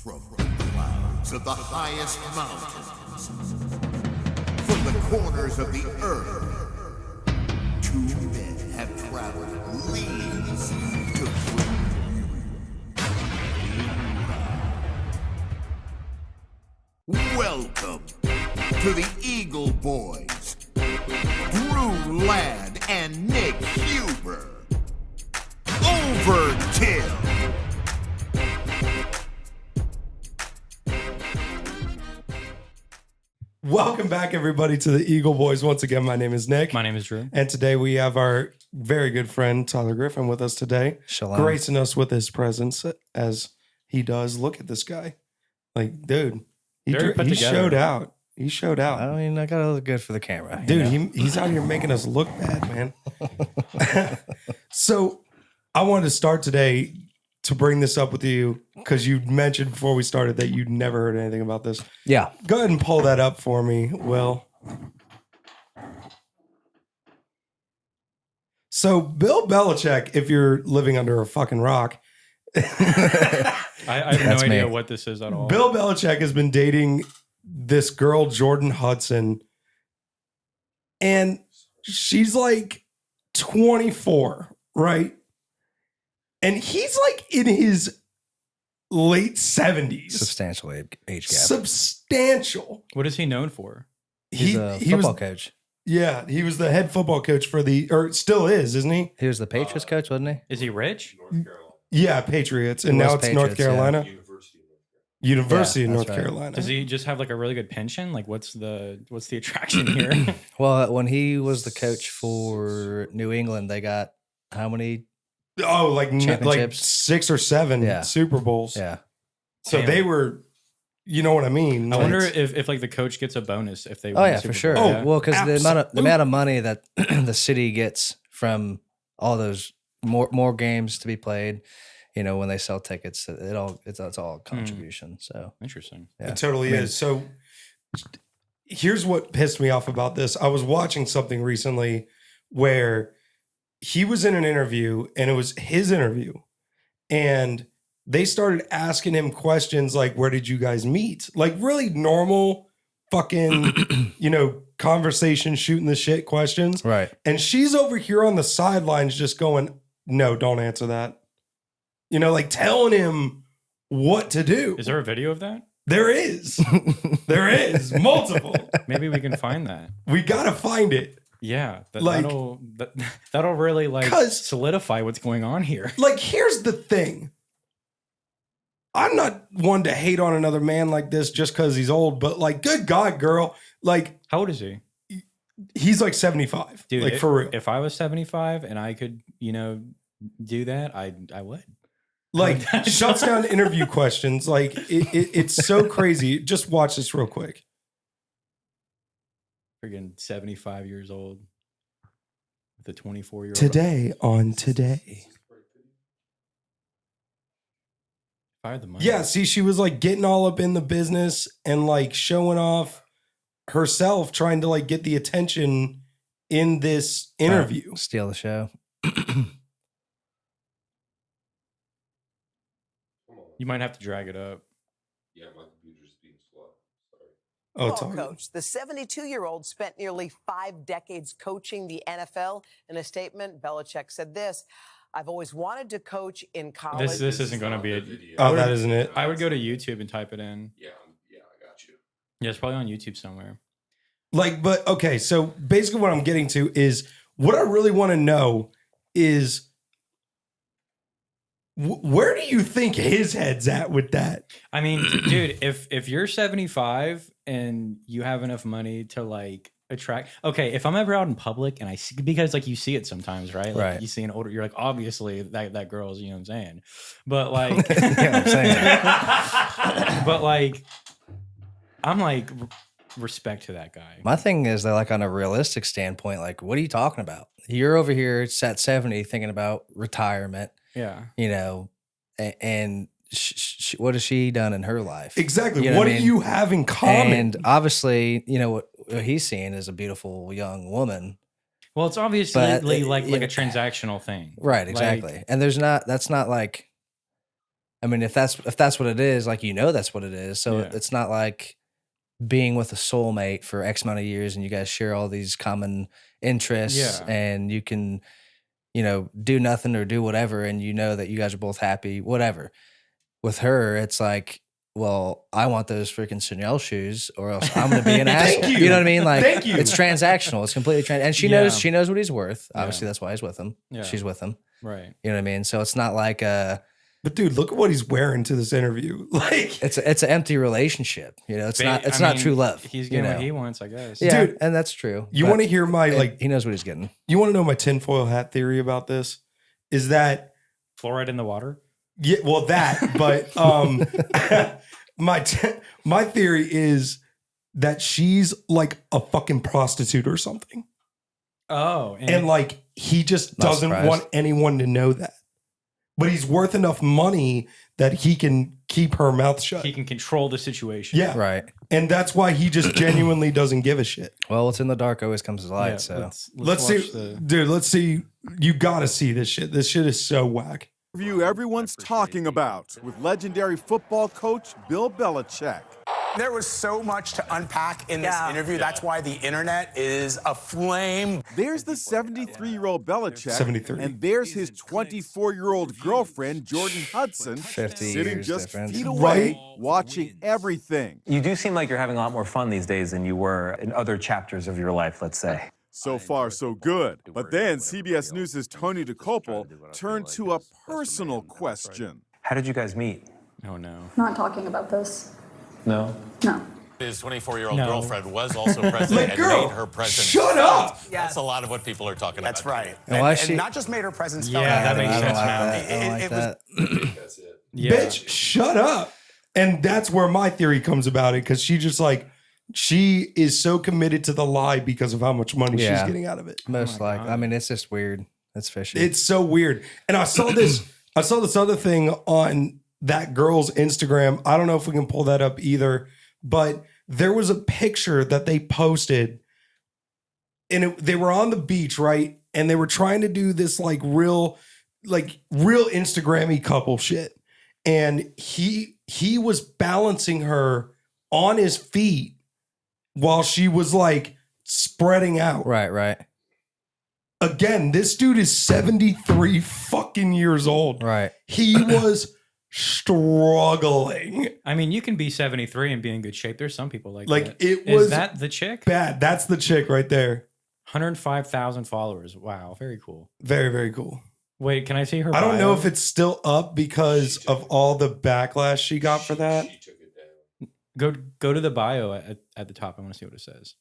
From the clouds of the highest mountains, from the corners of the earth, two men have traveled leagues to bring you. Welcome to the Eagle Boys, Drew Ladd and Nick Huber. Overkill. Welcome back, everybody, to the Eagle Boys. Once again, my name is Nick. My name is Drew. And today we have our very good friend, Tylor Griffin, with us today. Shalom. Gracing us with his presence as he does. Look at this guy. Like, dude, he showed out. He showed out. I mean, I got to look good for the camera. Dude, he's out here making us look bad, man. So I wanted to start today to bring this up with you because you mentioned before we started that you'd never heard anything about this. Yeah. Go ahead and pull that up for me, Will. So Bill Belichick, if you're living under a fucking rock, I have no idea what this is at all. Bill Belichick has been dating this girl, Jordan Hudson, and she's like 24, right? And he's like in his late 70s. Substantial age gap. Substantial. What is he known for? He's a football coach. Yeah, he was the head football coach for or still is, isn't he? He was the Patriots coach, wasn't he? Is he rich? Yeah, Patriots. And He now was it's North Patriots, yeah. Carolina. University of Yeah, North that's right. Carolina. Does he just have like a really good pension? Like what's the attraction here? Well, when he was the coach for New England, they got how many? Oh, like Championships. 6 or 7 Yeah. Super Bowls. Yeah. So Damn. they were, you know what I mean? I Like, wonder if like the coach gets a bonus if they Oh, win yeah, the Super for sure. Bowl. Oh, Yeah. Well, because the amount absolutely. of money that the city gets from all those more games to be played, you know, when they sell tickets, it's all contribution. So Interesting. yeah. It totally I mean, is. So here's what pissed me off about this. I was watching something recently where he was in an interview and it was his interview. And they started asking him questions like, where did you guys meet? Like really normal fucking, conversation, shooting the shit questions. Right. And she's over here on the sidelines just going, no, don't answer that. Like telling him what to do. Is there a video of that? There is. There is multiple. Maybe we can find that. We got to find it. Yeah, Like- that'll really like 'Cause- solidify what's going on here. Like, here's the thing. I'm not one to hate on another man like this just because he's old, but like, good God, girl. Like, How old is he? he's like 75. Dude, like, for real. If I was 75 and I could, do that, I would. Like, shuts down interview questions. Like, it's so crazy. Just watch this real quick. Friggin' 75 years old with a 24-year-old. Today on Today. Fire the money. Yeah, see, she was like getting all up in the business and like showing off herself, trying to like get the attention in this interview. Steal the show. You might have to drag it up. Yeah, my computer's being slow. Sorry. Oh, Football Tony. coach. The 72-year-old spent nearly 5 decades coaching the NFL. In a statement, Belichick said this: "I've always wanted to coach in college." This isn't going to be a video. Oh, that isn't it. I would go to YouTube and type it in. Yeah, I got you. Yeah, it's probably on YouTube somewhere. Like, but okay, so basically what I'm getting to is what I really want to know is where do you think his head's at with that? I mean, dude, if you're 75 and you have enough money to like attract, okay, if I'm ever out in public and I see, because like you see it sometimes, right? Like Right. you see an older, you're like, obviously that girl's, you know what I'm saying? But like, Yeah, I'm saying. but like, I'm like, respect to that guy. My thing is that, like, on a realistic standpoint, like, what are you talking about? You're over here at 70 thinking about retirement, Yeah. and what has she done in her life? Exactly. You know what what I do mean? you have in common? And obviously, what he's seeing is a beautiful young woman. Well, it's obviously But, like a yeah. transactional thing. Right, Like, exactly. And that's not like I mean, if that's what it is, like, that's what it is. So Yeah. it's not like being with a soulmate for X amount of years and you guys share all these common interests Yeah. and you can, do nothing or do whatever and that you guys are both happy, whatever. With her, it's like, well, I want those freaking Chanel shoes or else I'm going to be an asshole. you. You know what I mean? Like, Thank you. it's transactional. It's completely and she Yeah. knows what he's worth. Obviously, Yeah. that's why he's with him. Yeah. She's with him. Right. You know what I mean? So it's not like But dude, look at what he's wearing to this interview. Like, it's an empty relationship. It's not true love. He's getting what he wants, I guess. Yeah, Dude, and that's true. you But want to hear my he knows what he's getting. you want to know my tinfoil hat theory about this? Is that Fluoride in the water. yeah, well that, but my theory is that she's like a fucking prostitute or something. Oh, And like he just Not doesn't surprised. want anyone to know that. But he's worth enough money that he can keep her mouth shut. he can control the situation. Yeah. Right. And that's why he just genuinely doesn't give a shit. Well, what's in the dark always comes to light. Yeah, So Let's see. watch the- Dude, let's see. You got to see this shit. This shit is so whack. Review everyone's talking about with legendary football coach Bill Belichick. There was so much to unpack in this interview. That's why the internet is aflame. There's the 73-year-old Belichick, 73. and there's his 24-year-old girlfriend, Jordan Hudson, 50 sitting years just difference. feet away, Right. watching everything. You do seem like you're having a lot more fun these days than you were in other chapters of your life, let's say. So far, so good. But then CBS News' Tony DeCopel turned to a personal question. How did you guys meet? Oh no. Not talking about this. No. No. His 24-year-old No. girlfriend was also president and girl, made her presence shut felt. up! That's a lot of what people are talking That's about. right. And why And she- not just made her presence Yeah, felt. that makes I don't sense like now. that. I don't like It was- that. That's it. Yeah. Bitch, shut up. And that's where my theory comes about it because she is so committed to the lie because of how much money she's Yeah. getting out of it. Most my likely. God. I mean, it's just weird. It's fishy. It's so weird. And I saw this other thing on that girl's Instagram. I don't know if we can pull that up either, but there was a picture that they posted and they were on the beach, right? And they were trying to do this like real Instagram-y couple shit. And he was balancing her on his feet while she was like spreading out. right. Again, this dude is 73 fucking years old. Right. He was struggling. I mean, you can be 73 and be in good shape. There's some people like Like, that. it Is was that the chick? bad. That's the chick right there. 105,000 followers. Wow, very cool. Very, very cool. Wait, can I see her? I don't know bio? if it's still up because of all the backlash she got for that. She took it down. Go to the bio at the top. I want to see what it says.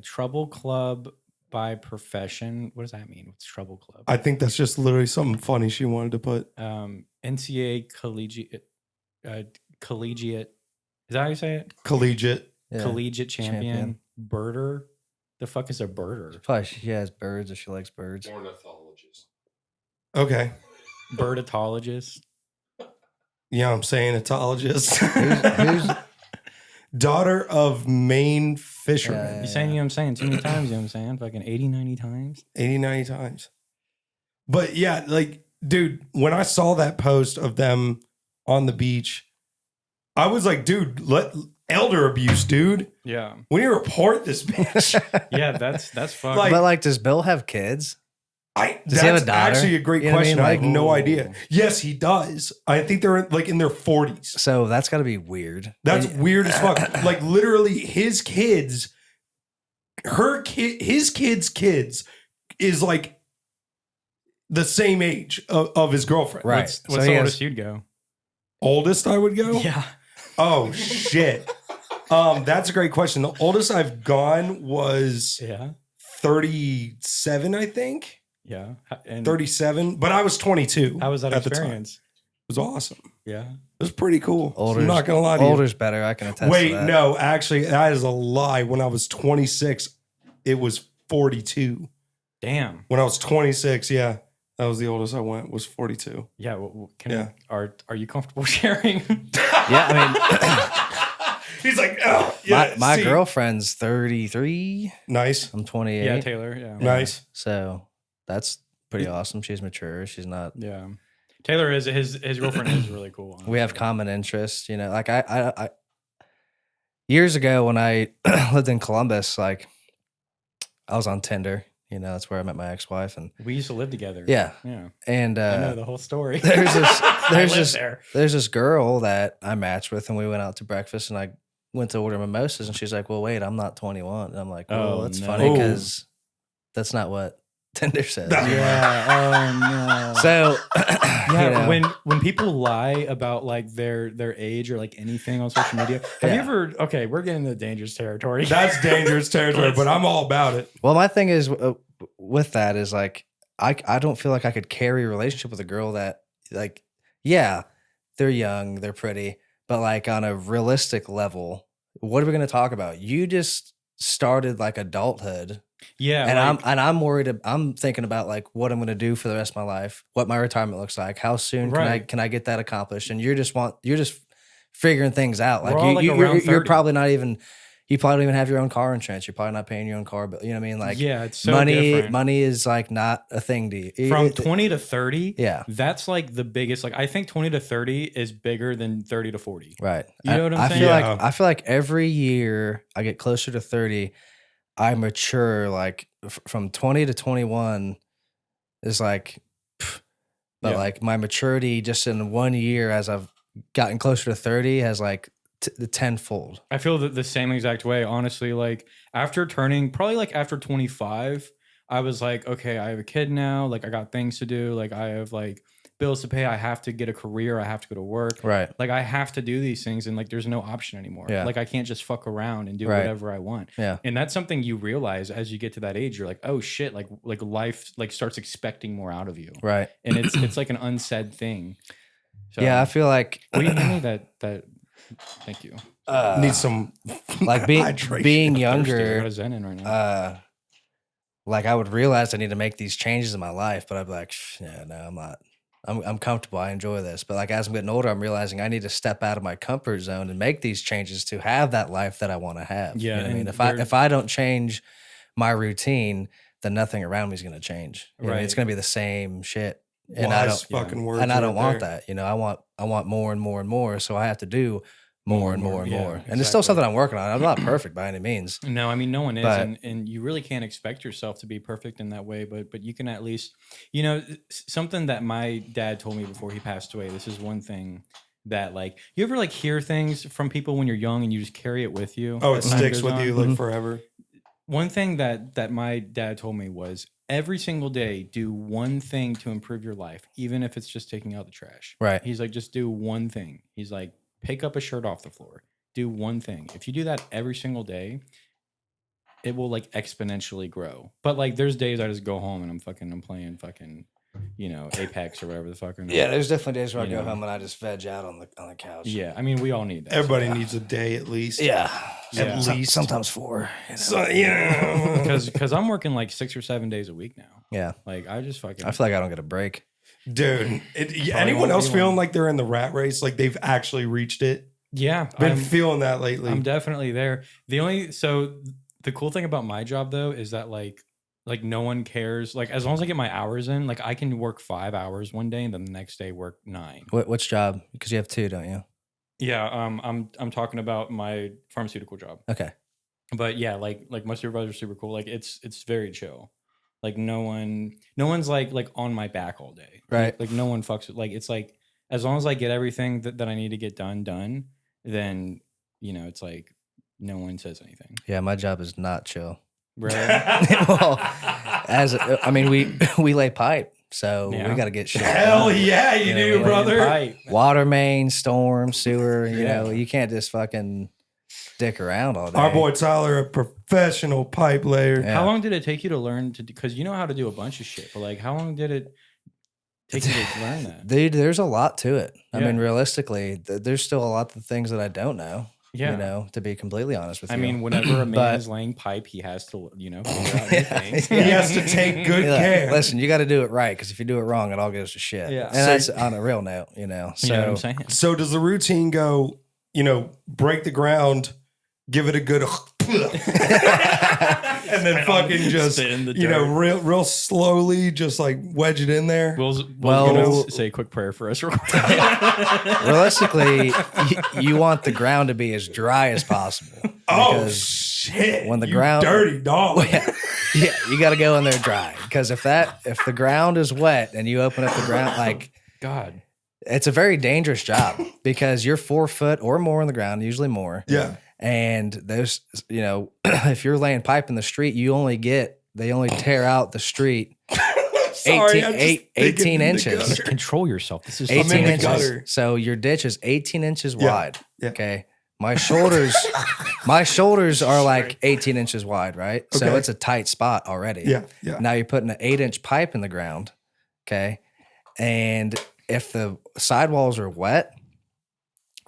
Trouble Club by profession. What does that mean? What's Trouble Club? I think that's just literally something funny she wanted to put. NCAA collegiate. Is that how you say it? Collegiate. Yeah. Collegiate champion. Champion. Birder. The fuck is a birder? Probably she has birds if she likes birds. Ornithologist. Okay. Birdologist. Yeah, I'm saying etologist. Who's Daughter of Maine fisherman. You saying, you know what I'm saying? Too many times, you know what I'm saying? Fucking 80, 90 times. 80, 90 times. But yeah, like, dude, when I saw that post of them on the beach, I was like, dude, elder abuse, dude. Yeah. We need to report this bitch. Yeah, that's fucked. Like- but like, does Bill have kids? Does he have a That's daughter? actually a great You know what I question. mean? I have Like, no ooh. idea. Yes, he does. I think they're like in their 40s. So that's got to be weird. That's weird as fuck. Like literally his kids, his kids is like the same age of his girlfriend. Right. What's So the he has- oldest you'd go? Oldest I would go? Yeah. Oh shit. That's a great question. The oldest I've gone was Yeah. 37, I think. Yeah. And 37, but I was 22. how was that at the time. experience? It was awesome. Yeah. It was pretty cool. Older's, I'm not gonna lie to you. older's better. I can attest Wait, to that. no, actually, that is a lie. When I was 26, it was 42. Damn. When I was 26, yeah, that was the oldest I went. Was 42. Yeah. Can Yeah. are you comfortable sharing? Yeah, I mean, He's like, oh, yeah. my see. girlfriend's 33. Nice, I'm 28. Yeah, Taylor. Yeah. nice. So that's pretty awesome. She's mature. She's not. Yeah. Taylor is his girlfriend is really cool. Honestly. We have common interests, like I years ago when I lived in Columbus, like I was on Tinder, that's where I met my ex-wife, and we used to live together. Yeah. And I know the whole story. there's there. this girl that I matched with, and we went out to breakfast, and I went to order mimosas, and she's like, well, wait, I'm not 21. And I'm like, well, that's funny because that's not what Tinder says. Yeah. Oh no. So yeah, when people lie about like their age or like anything on social media, have you ever? Okay, we're getting into dangerous territory. That's dangerous territory, but I'm all about it. Well, my thing is with that is like I don't feel like I could carry a relationship with a girl that like they're young, they're pretty, but like on a realistic level, what are we going to talk about? You just started like adulthood. Yeah. And I'm worried. I'm thinking about like what I'm going to do for the rest of my life, what my retirement looks like, how soon can I get that accomplished? And you're just figuring things out. Like you're probably not even, you probably don't even have your own car insurance. You're probably not paying your own car bill. You know what I mean? Like it's so money different. is like not a thing to you. From 20 to 30. Yeah. That's like the biggest, like I think 20 to 30 is bigger than 30 to 40. Right. You know what I'm saying? I feel like every year I get closer to 30, I mature. Like from 20 to 21 is like, but like my maturity just in 1 year as I've gotten closer to 30 has like the tenfold. I feel the same exact way, honestly. Like after turning, probably like after 25, I was like, okay, I have a kid now. Like I got things to do. Like I have like bills to pay. I have to get a career. I have to go to work. Right. Like I have to do these things, and like there's no option anymore. Yeah. Like I can't just fuck around and do whatever I want. Yeah. And that's something you realize as you get to that age. You're like, oh shit, like life like starts expecting more out of you. Right. And it's like an unsaid thing. So, I feel like will you hand me that thank you. Need some like being younger. I got a Zen in right now. Like I would realize I need to make these changes in my life, but I'd be like, yeah, no, I'm not. I'm comfortable. I enjoy this. But like as I'm getting older, I'm realizing I need to step out of my comfort zone and make these changes to have that life that I want to have. Yeah, you know what I mean? If I don't change my routine, then nothing around me is going to change. You know what I mean? It's going to be the same shit. And I don't want that. I want more and more and more. So I have to do more and more and more. Exactly. And it's still something I'm working on. I'm not perfect by any means. No, I mean, no one is. And you really can't expect yourself to be perfect in that way. But you can at least, something that my dad told me before he passed away. This is one thing that like, you ever like hear things from people when you're young and you just carry it with you? Oh, it sticks with you like forever. One thing that my dad told me was every single day, do one thing to improve your life, even if it's just taking out the trash. Right. He's like, just do one thing. He's like, pick up a shirt off the floor. Do one thing. If you do that every single day, it will like exponentially grow. But like, there's days I just go home and I'm playing fucking, Apex or whatever the fuck. Yeah, there's definitely days where I go home and I just veg out on the couch. Yeah, I mean, we all need that. Everybody needs a day at least. Yeah, at least sometimes 4. So because I'm working like 6 or 7 days a week now. Yeah, like I just fucking. I feel like I don't get a break. Dude, anyone else feeling like they're in the rat race? Like they've actually reached it? Yeah. Been feeling that lately. I'm definitely there. The cool thing about my job though is that like no one cares. Like as long as I get my hours in, like I can work 5 hours one day and then the next day work 9. Which job? Because you have 2, don't you? Yeah. I'm talking about my pharmaceutical job. Okay. But yeah, like my supervisors are super cool. Like it's very chill. Like no one's like on my back all day. Right. Like no one fucks with, like, it's like, as long as I get everything that I need to get done, then, it's like no one says anything. Yeah. My job is not chill. Really? Well, we lay pipe. So we got to get shit. Hell yeah, you do, brother. Water main, storm, sewer, you can't just fucking dick around all day. Our boy Tyler, a professional pipe layer. Yeah. How long did it take you to learn to? Because you know how to do a bunch of shit, but like, how long did it take you to learn that? Dude, there's a lot to it. I mean, realistically, there's still a lot of things that I don't know. Yeah. To be completely honest with you. I mean, whenever a man is laying pipe, he has to, figure out new things. He has to take good care. Listen, you got to do it right, because if you do it wrong, it all goes to shit. Yeah. And that's on a real note, So, you know what I'm saying? So does the routine go, break the ground, give it a good and then fucking just, real slowly just like wedge it in there. Will's Well, gonna say a quick prayer for us real quick. Realistically, you want the ground to be as dry as possible. Oh shit! When the you ground dirty dog. Yeah, you got to go in there dry, because if the ground is wet and you open up the ground, like God, it's a very dangerous job, because you're 4 foot or more in the ground, usually more. Yeah. And there's, if you're laying pipe in the street, they only tear out the street Sorry, 18 inches. just control yourself. This is 18 inches. gutter. So your ditch is 18 inches Yeah. wide. Yeah. Okay. My shoulders are like 18 inches wide, right? So Okay. it's a tight spot already. Yeah. Yeah. Now you're putting an 8-inch pipe in the ground. Okay. And if the sidewalls are wet,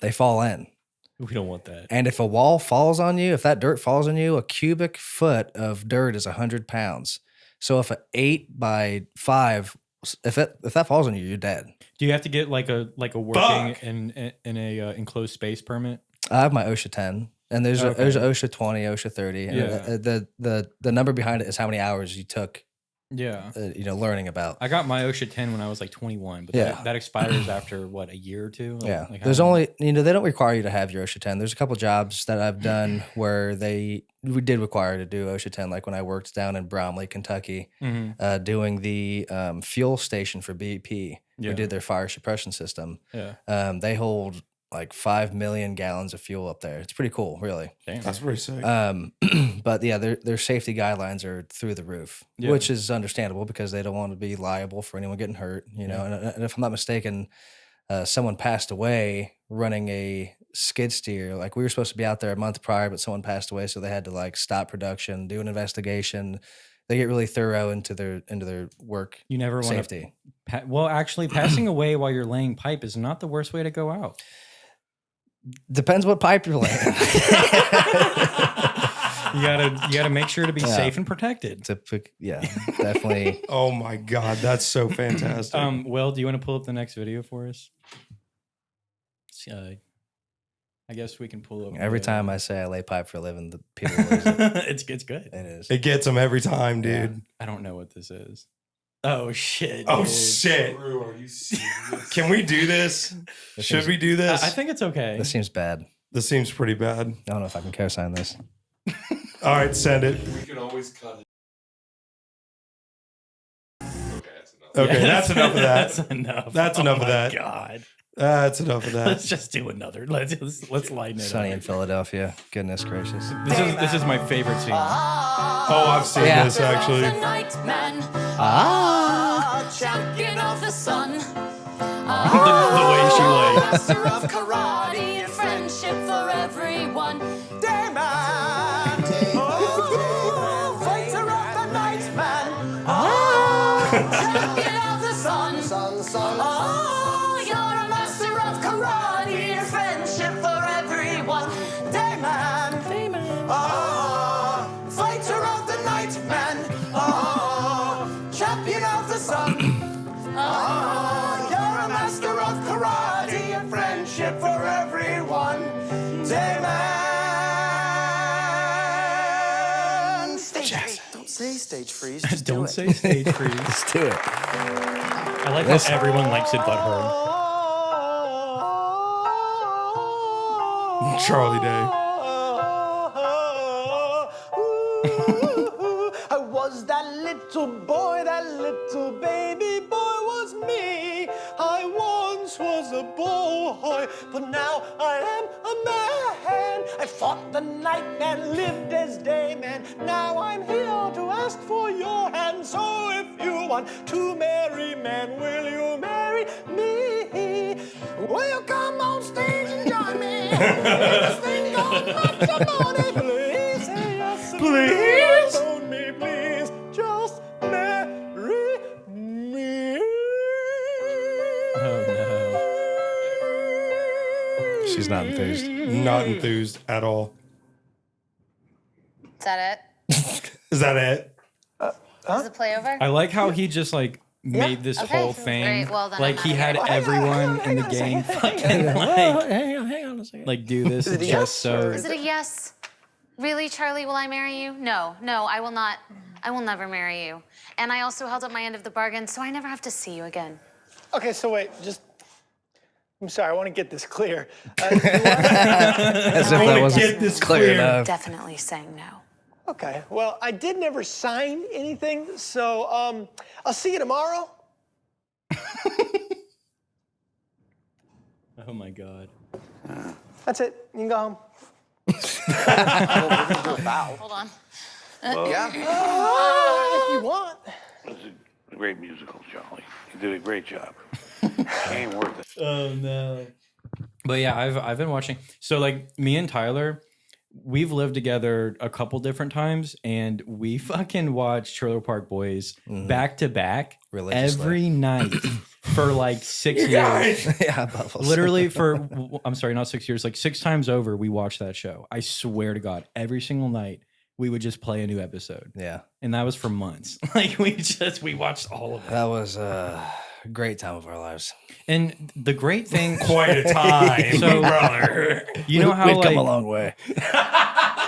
they fall in. we don't want that. And if a wall falls on you, if that dirt falls on you, a cubic foot of dirt is 100 pounds. So if an 8 by 5, if that falls on you, you're dead. Do you have to get like a working in a enclosed space permit? I have my OSHA 10, and there's an OSHA 20, OSHA 30. And Yeah. the number behind it is how many hours you took, Yeah. learning about. I got my OSHA 10 when I was like 21, but Yeah. that expires after what, a year or two? Yeah. Like, There's how long? only, they don't require you to have your OSHA 10. There's a couple jobs that I've done where we did require to do OSHA 10, like when I worked down in Bromley, Kentucky, doing the fuel station for BP. Yeah. We did their fire suppression system. Yeah. They hold like 5 million gallons of fuel up there. It's pretty cool, really. Damn. That's pretty sick. But yeah, their safety guidelines are through the roof, Yeah. which is understandable because they don't want to be liable for anyone getting hurt, And if I'm not mistaken, someone passed away running a skid steer. Like, we were supposed to be out there a month prior, but someone passed away, so they had to like stop production, do an investigation. They get really thorough into their work. You never want safety. to. Well, actually, passing away while you're laying pipe is not the worst way to go out. Depends what pipe you're laying. You gotta make sure to be safe and protected. Yeah, definitely. Oh my God, that's so fantastic. Will, do you want to pull up the next video for us? I guess we can pull up. Every time I say I lay pipe for a living, the people lose it. it's good. It is. It gets them every time, dude. I don't know what this is. Oh shit. Oh dude. shit. Drew, are you serious? Can we do this? Should we do this? I think it's okay. This seems bad. This seems pretty bad. I don't know if I can co-sign this. All right, send it. We can always cut it. Okay, that's enough. Okay, Yeah, that's enough of that. That's enough. That's enough of my that. God. That's enough of that. Let's just do another. Let's lighten it Sunny up. in Philadelphia. Goodness gracious. This is my favorite scene. Oh, I've seen Yeah. this actually. Champion of the sun. The way she lays. Master of karate and friendship for everyone. Damon! Fighter of the night, man! Champion of the sun. Son. Oh, you're a master of karate and friendship for everyone. Damon! Fighter of the night, man! Champion of the sun! You're a master of karate and friendship for everyone. Damon! Stage freeze. Don't say stage freeze. Just Don't do it. say stage freeze. Let's do it. I like how everyone likes it but her. Charlie Day. I was that little baby boy was me. I once was a boy, but now I am a man. I fought the night man, lived as day man. Now I'm here to ask for your hand. So if you want to marry, man, will you marry me? Will you come on stage and join me? This thing called matrimony. Please say yes, Please. Phone me, please. Just marry me. Oh She's not enthused. Not enthused at all. Is that it? Is that it? Is the play over? no. I like how he just like made this Okay, whole thing. great. Well, then like I'm he had out of everyone in the gang fucking like Hang on a second. do this Is it a just yes so. Is it a yes? Really, Charlie, will I marry you? No, I will not. I will never marry you. And I also held up my end of the bargain, so I never have to see you again. Okay, so wait, I'm sorry, I want to get this clear. As if that wasn't clear enough. Definitely saying no. Okay, well, I did never sign anything, so I'll see you tomorrow. Oh my God. That's it. You can go home. Hold on. If you want. It was a great musical, Charlie. You did a great job. Ain't worth it. Oh no. But yeah, I've been watching. So like me and Tyler, we've lived together a couple different times, and we fucking watched Trailer Park Boys back to back every night for like 6 years. Yeah, Bubbles. Literally I'm sorry, not 6 years, like 6 times over we watched that show. I swear to God, every single night we would just play a new episode. Yeah. And that was for months. Like we watched all of it. That was a great time of our lives. And the great thing, Quite a time, brother. You know how we've like, come a long way.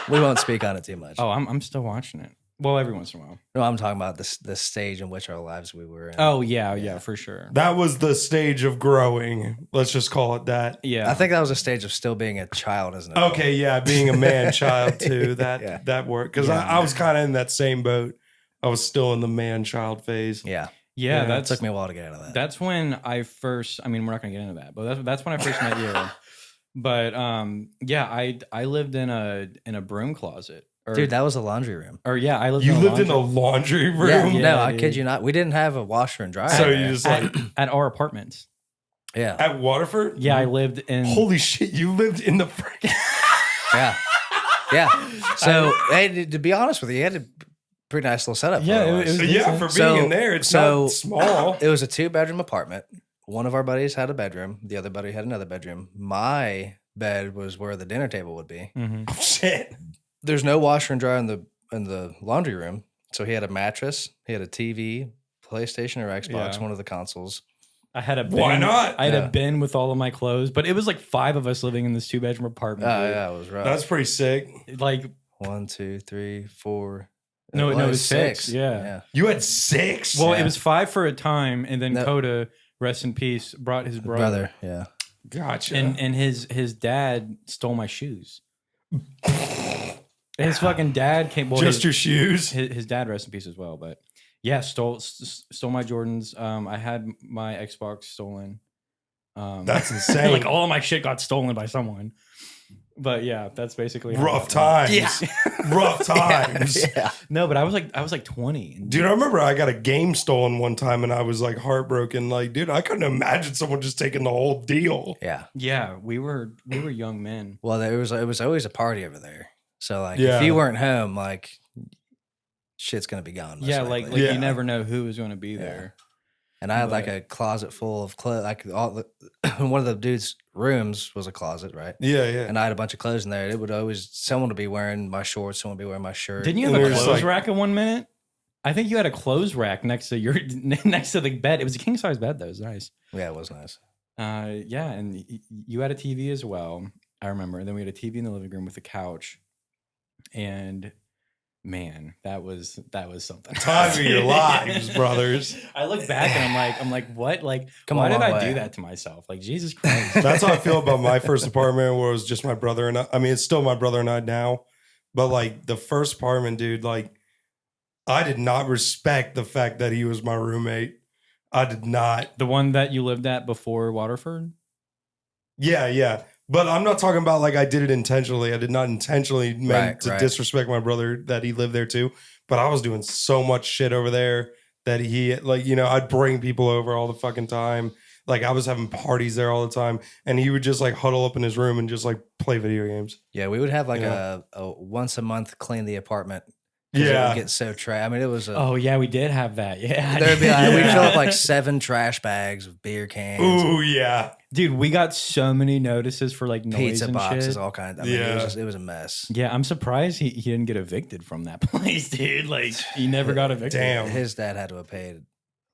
We won't speak on it too much. Oh, I'm still watching it. Well, every once in a while. No, I'm talking about the stage in which our lives we were in. Oh yeah, for sure. That was the stage of growing. Let's just call it that. Yeah. I think that was a stage of still being a child, isn't it? Okay, yeah, being a man child too. That worked because I was kind of in that same boat. I was still in the man child phase. Yeah. Yeah, That took me a while to get out of that. That's when I first. I mean, we're not gonna get into that, but that's when I first met you. But yeah, I lived in a broom closet. Dude, that was a laundry room. Or yeah, I lived. You in a lived laundry. in a laundry room. Yeah, no, Yeah, I dude. kid you not. We didn't have a washer and dryer. So there. you just like at our apartments. Yeah. at Waterford. Yeah, I lived in. Holy shit, you lived in the freaking. Yeah. Yeah. So, hey, to be honest with you had a pretty nice little setup. Yeah, for it was Yeah, for being in there, it's not small. It was a 2-bedroom apartment. One of our buddies had a bedroom. The other buddy had another bedroom. My bed was where the dinner table would be. Mhm. Oh shit. There's no washer and dryer in the laundry room. So he had a mattress. He had a TV, PlayStation or Xbox, Yeah. one of the consoles. I had a bin. Why not? I had Yeah. a bin with all of my clothes, but it was like 5 of us living in this 2-bedroom apartment. Oh, dude. yeah, it was rough. That's pretty sick. Like 1, 2, 3, 4. No, it was 6. Yeah. You had 6? Well, Yeah. it was 5 for a time, and then No. Coda, rest in peace, brought his brother. Brother, yeah. Gotcha. And his dad stole my shoes. His fucking dad came. Well, Just your shoes? His dad, rest in peace as well. But yeah, stole my Jordans. I had my Xbox stolen. That's insane. Like all of my shit got stolen by someone. But yeah, that's basically how Rough it went. times. Yeah, Rough times. Yeah. No, but I was like 20. And Dude, I remember I got a game stolen one time and I was like heartbroken. Like, dude, I couldn't imagine someone just taking the whole deal. Yeah. yeah, we were young men. Well, it was always a party over there. So like Yeah. if you weren't home, like shit's gonna be gone. most Yeah, like likely. Yeah. you never know who was going to be there. And I had like but- a closet full of clothes. Like one of the dudes' rooms was a closet, right? Yeah, yeah. And I had a bunch of clothes in there. It would always someone would be wearing my shorts, someone would be wearing my shirt. Didn't you And have a there's, clothes like- rack in 1 minute? I think you had a clothes rack next to your next to the bed. It was a king size bed though. It was nice. Yeah, it was nice. Yeah, and you had a TV as well. I remember. And then we had a TV in the living room with a couch. And man, that was something. Time of your lives, brothers. I look back and I'm like, what? Like, Come why a did long I way. do that to myself? Like, Jesus Christ. That's how I feel about my first apartment where it was just my brother and I mean, it's still my brother and I now. But like the first apartment, dude, like I did not respect the fact that he was my roommate. I did not. The one that you lived at before Waterford? Yeah, yeah. But I'm not talking about like I did it intentionally. I did not intentionally meant to right. disrespect my brother that he lived there too. But I was doing so much shit over there that he like, you know, I'd bring people over all the fucking time. Like I was having parties there all the time. And he would just like huddle up in his room and just like play video games. Yeah, we would have like Yeah. a once a month clean the apartment. 'Cause it Yeah. would get so trash. I mean, it was a. Oh, yeah, we did have that. Yeah. There'd be like, we'd Yeah. fill up like 7 trash bags of beer cans, Ooh, yeah. Dude, we got so many notices for like noise pizza and boxes, shit. all kinds. I mean, Yeah. it was a mess. Yeah, I'm surprised he didn't get evicted from that place, dude. Like he never got evicted. Damn. His dad had to have paid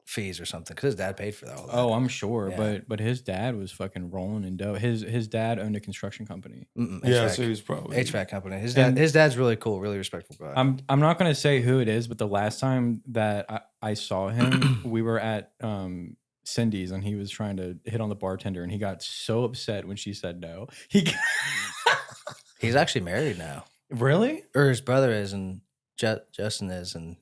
fees or something because his dad paid for all that. Oh, I'm sure, Yeah. but his dad was fucking rolling in dough. His dad owned a construction company. Yeah, so he's probably HVAC company. His dad's really cool, really respectful guy. I'm not gonna say who it is, but the last time that I saw him, we were at Cindy's and he was trying to hit on the bartender and he got so upset when she said no. He's actually married now. Really? Or his brother is, and Justin is, and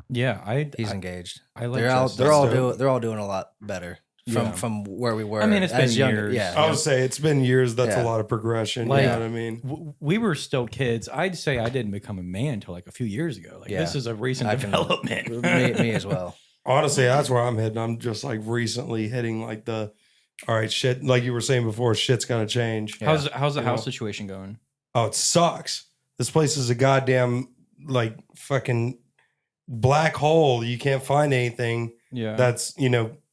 yeah, he's engaged. I like they're all doing a lot better from where we were. I mean, it's been years. Yeah, I would say it's been years. That's Yeah. a lot of progression. Like, you know what I mean? We were still kids. I'd say I didn't become a man until like a few years ago. Like this is a recent development. Me as well. Honestly, that's where I'm heading. I'm just like recently hitting like the, all right, shit. Like you were saying before, shit's got to change. How's the house situation going? Oh, it sucks. This place is a goddamn like fucking black hole. You can't find anything. Yeah. That's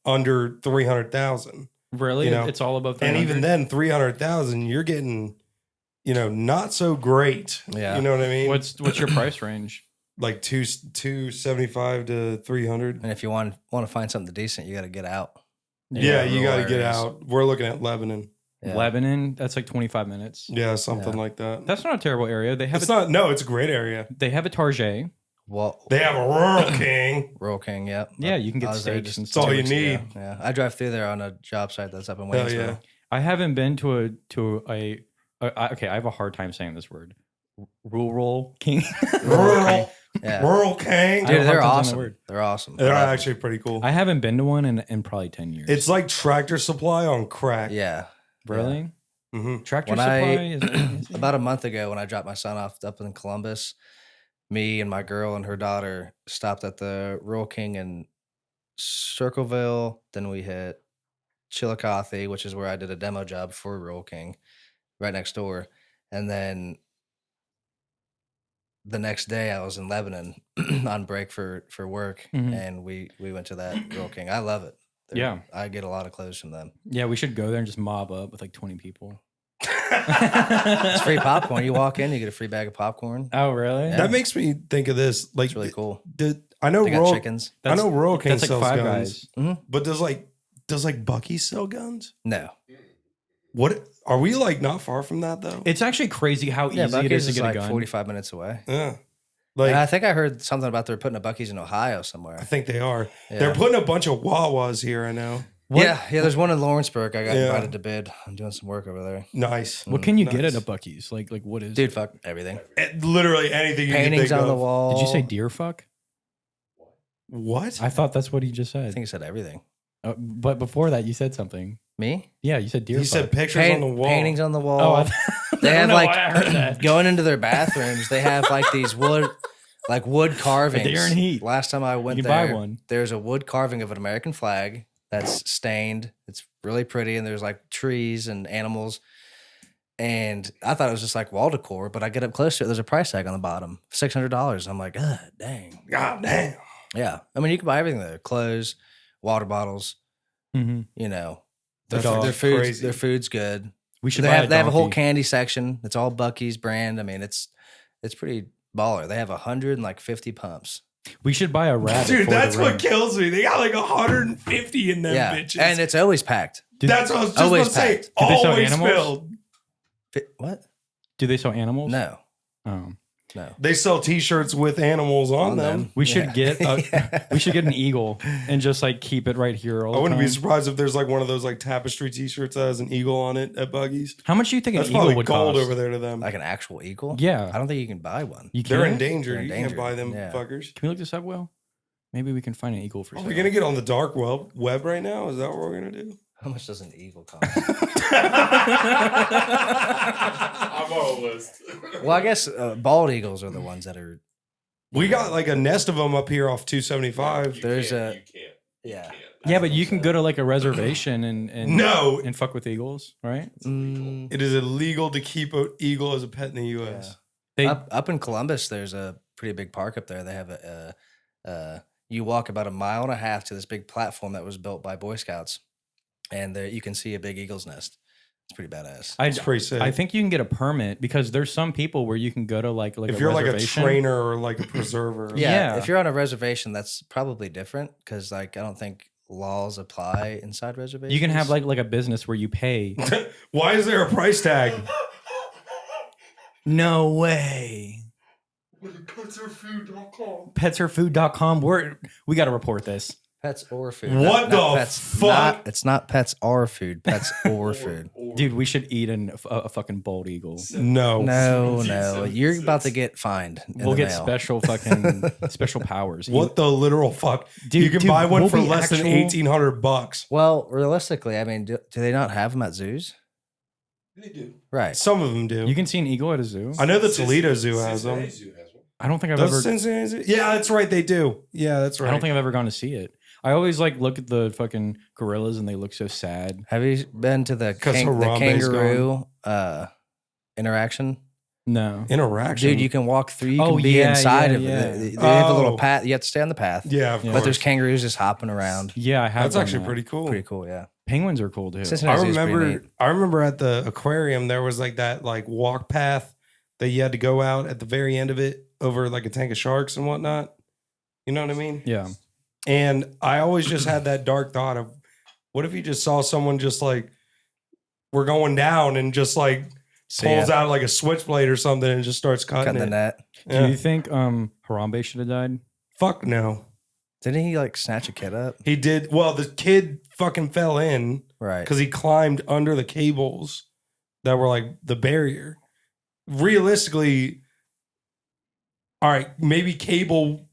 under 300,000. Really? It's all above 300? And even then, 300,000, you're getting, not so great. Yeah. You know what I mean? What's your price range? Like 275 to 300. And if you want to find something decent, you got to get out. Yeah, you got to get areas. out. We're looking at Lebanon. Yeah. Lebanon, that's like 25 minutes. Yeah, something like that. That's not a terrible area. They have It's not. No, it's a great area. They have a Target. Well, They have a Rural King. Rural King, yeah. Yeah, you can get I was there steaks just and That's all 2 you weeks need. ago. Yeah, I drive through there on a job site that's up in Hell Waynesville. yeah. I haven't been to okay, I have a hard time saying this word. Rural King. Rural. Yeah. Rural King. Dude, they're hard time saying that awesome. word. They're awesome. They're I love actually pretty cool. I haven't been to one in probably 10 years. It's like Tractor Supply on crack. them. Yeah. really Mm-hmm. Tractor When Supply. About a month ago, when I dropped my son off up in Columbus, me and my girl and her daughter stopped at the Rural King in Circleville. Then we hit Chillicothe, which is where I did a demo job for Rural King, right next door. And then the next day, I was in Lebanon on break for work, and we went to that Rural King. I love it. Yeah. I get a lot of clothes from them. Yeah, we should go there and just mob up with like 20 people. It's free popcorn. You walk in, you get a free bag of popcorn. Oh, really? Yeah. That makes me think of this. Like, It's really cool. I know They got Rural chickens. I know Rural King That's like sells Five guns, Guys. but does Bucky sell guns? No. What are we like? Not far from that though. It's actually crazy how Yeah, easy it Buc-ee's is to get like a gun. 45 minutes away. Yeah, And I think I heard something about they're putting a Buc-ee's in Ohio somewhere. I think they are. Yeah. They're putting a bunch of Wawas here. I know. Yeah, there's one in Lawrenceburg. I got Yeah. invited to bid. I'm doing some work over there. Nice. What can you get Nice. at a Buc-ee's? Like what is? Dude, fuck everything. Literally anything you Paintings can think on the of. wall. Did you say deer fuck? What? I thought that's what he just I said. think he said everything. But before that, you said something. Me? Yeah, you said deer. He fuck. said pictures on the wall. Paintings on the wall. Oh, they I have don't know like why I heard that. going into their bathrooms. They have like these wood carvings. Deer and heat. Last time I went You can there, buy one. there's a wood carving of an American flag that's stained. It's really pretty, and there's like trees and animals. And I thought it was just like wall decor, but I get up close to it. There's a price tag on the bottom, $600. I'm like, dang. God damn. Yeah, I mean, you can buy everything there: clothes, water bottles. Mhm. You know, The dog. their food's good. We should. They buy have a whole donkey. candy section. It's all Buc-ee's brand. I mean, it's pretty baller. They have 150 pumps. We should buy a rabbit. Dude, for the that's what ring. kills me. They got like 150 in them Yeah, bitches. and it's always packed. That's what I was just always about to say. packed. Do they sell Always animals? filled. What? Do they sell animals? No, Oh. no. They sell T-shirts with animals on them. We should Yeah. get we should get an eagle and just like keep it right here all I the wouldn't be time. surprised if there's like one of those like tapestry T-shirts that has an eagle on it at Buggy's. How much do you think That's an eagle probably would gold cost? over there to them. Like an actual eagle? Yeah. I don't think you can buy one. You They're in can't? danger. They're in You danger. can't buy them Yeah. fuckers. Can we look this up, Will? Maybe we can find an eagle for Are sale. we gonna get on the dark web right now? Is that what we're gonna do? How much does an eagle cost? I'm on a list. Well, I guess bald eagles are the ones that are. We got like a nest of them up here off 275. There's You a. can't. Yeah. Yeah, but you can go to like a reservation and No. and fuck with eagles, right? Mm, It is illegal to keep an eagle as a pet in the U.S. They up in Columbus, there's a pretty big park up there. They have you walk about 1.5 miles to this big platform that was built by Boy Scouts, and there you can see a big eagle's nest It's pretty badass. It's pretty sick. I think you can get a permit because there's some people where you can go to like if a you're like a reservation. trainer or like a preserver. Yeah, if you're on a reservation, that's probably different because like I don't think laws apply inside reservations. You can have like a business where you pay. Why is there a price tag? No way. Petsorfood.com. Petsorfood.com. We got to report this. Pets or food. What the pets, fuck? It's not pets or food. Pets or food. Dude, we should eat a fucking bald eagle. No. You're about to get fined. We'll get special fucking special powers. What the literal fuck? Dude, you can buy one we'll for be less than $1,800. Well, realistically, I mean, do they not have them at zoos? They do. Right. Some of them do. You can see an eagle at a zoo. I know the Toledo Zoo has them. I don't think I've Does ever. Cincinnati Zoo? Yeah, that's right. They do. Yeah, that's right. I don't think I've ever gone to see it. I always like look at the fucking gorillas and they look so sad. Have you been to the kangaroo interaction? No. Interaction? Dude, you can walk through. You can be inside of it. They have a little path. You have to stay on the path. Yeah, of but course. there's kangaroos just hopping around. Yeah, I have. That's done actually that. pretty cool. Pretty cool, yeah. Penguins are cool too. Cincinnati Zoo is pretty neat. I remember at the aquarium there was like that like walk path that you had to go out at the very end of it over like a tank of sharks and whatnot. You know what I mean? Yeah. And I always just had that dark thought of what if you just saw someone just like we're going down and just like pulls out like a switchblade or something and just starts cutting the net. Do you think Harambe should have died? Fuck no. Didn't he like snatch a kid up? He did. Well, the kid fucking fell in. Right. Because he climbed under the cables that were like the barrier. Realistically, all right, maybe cable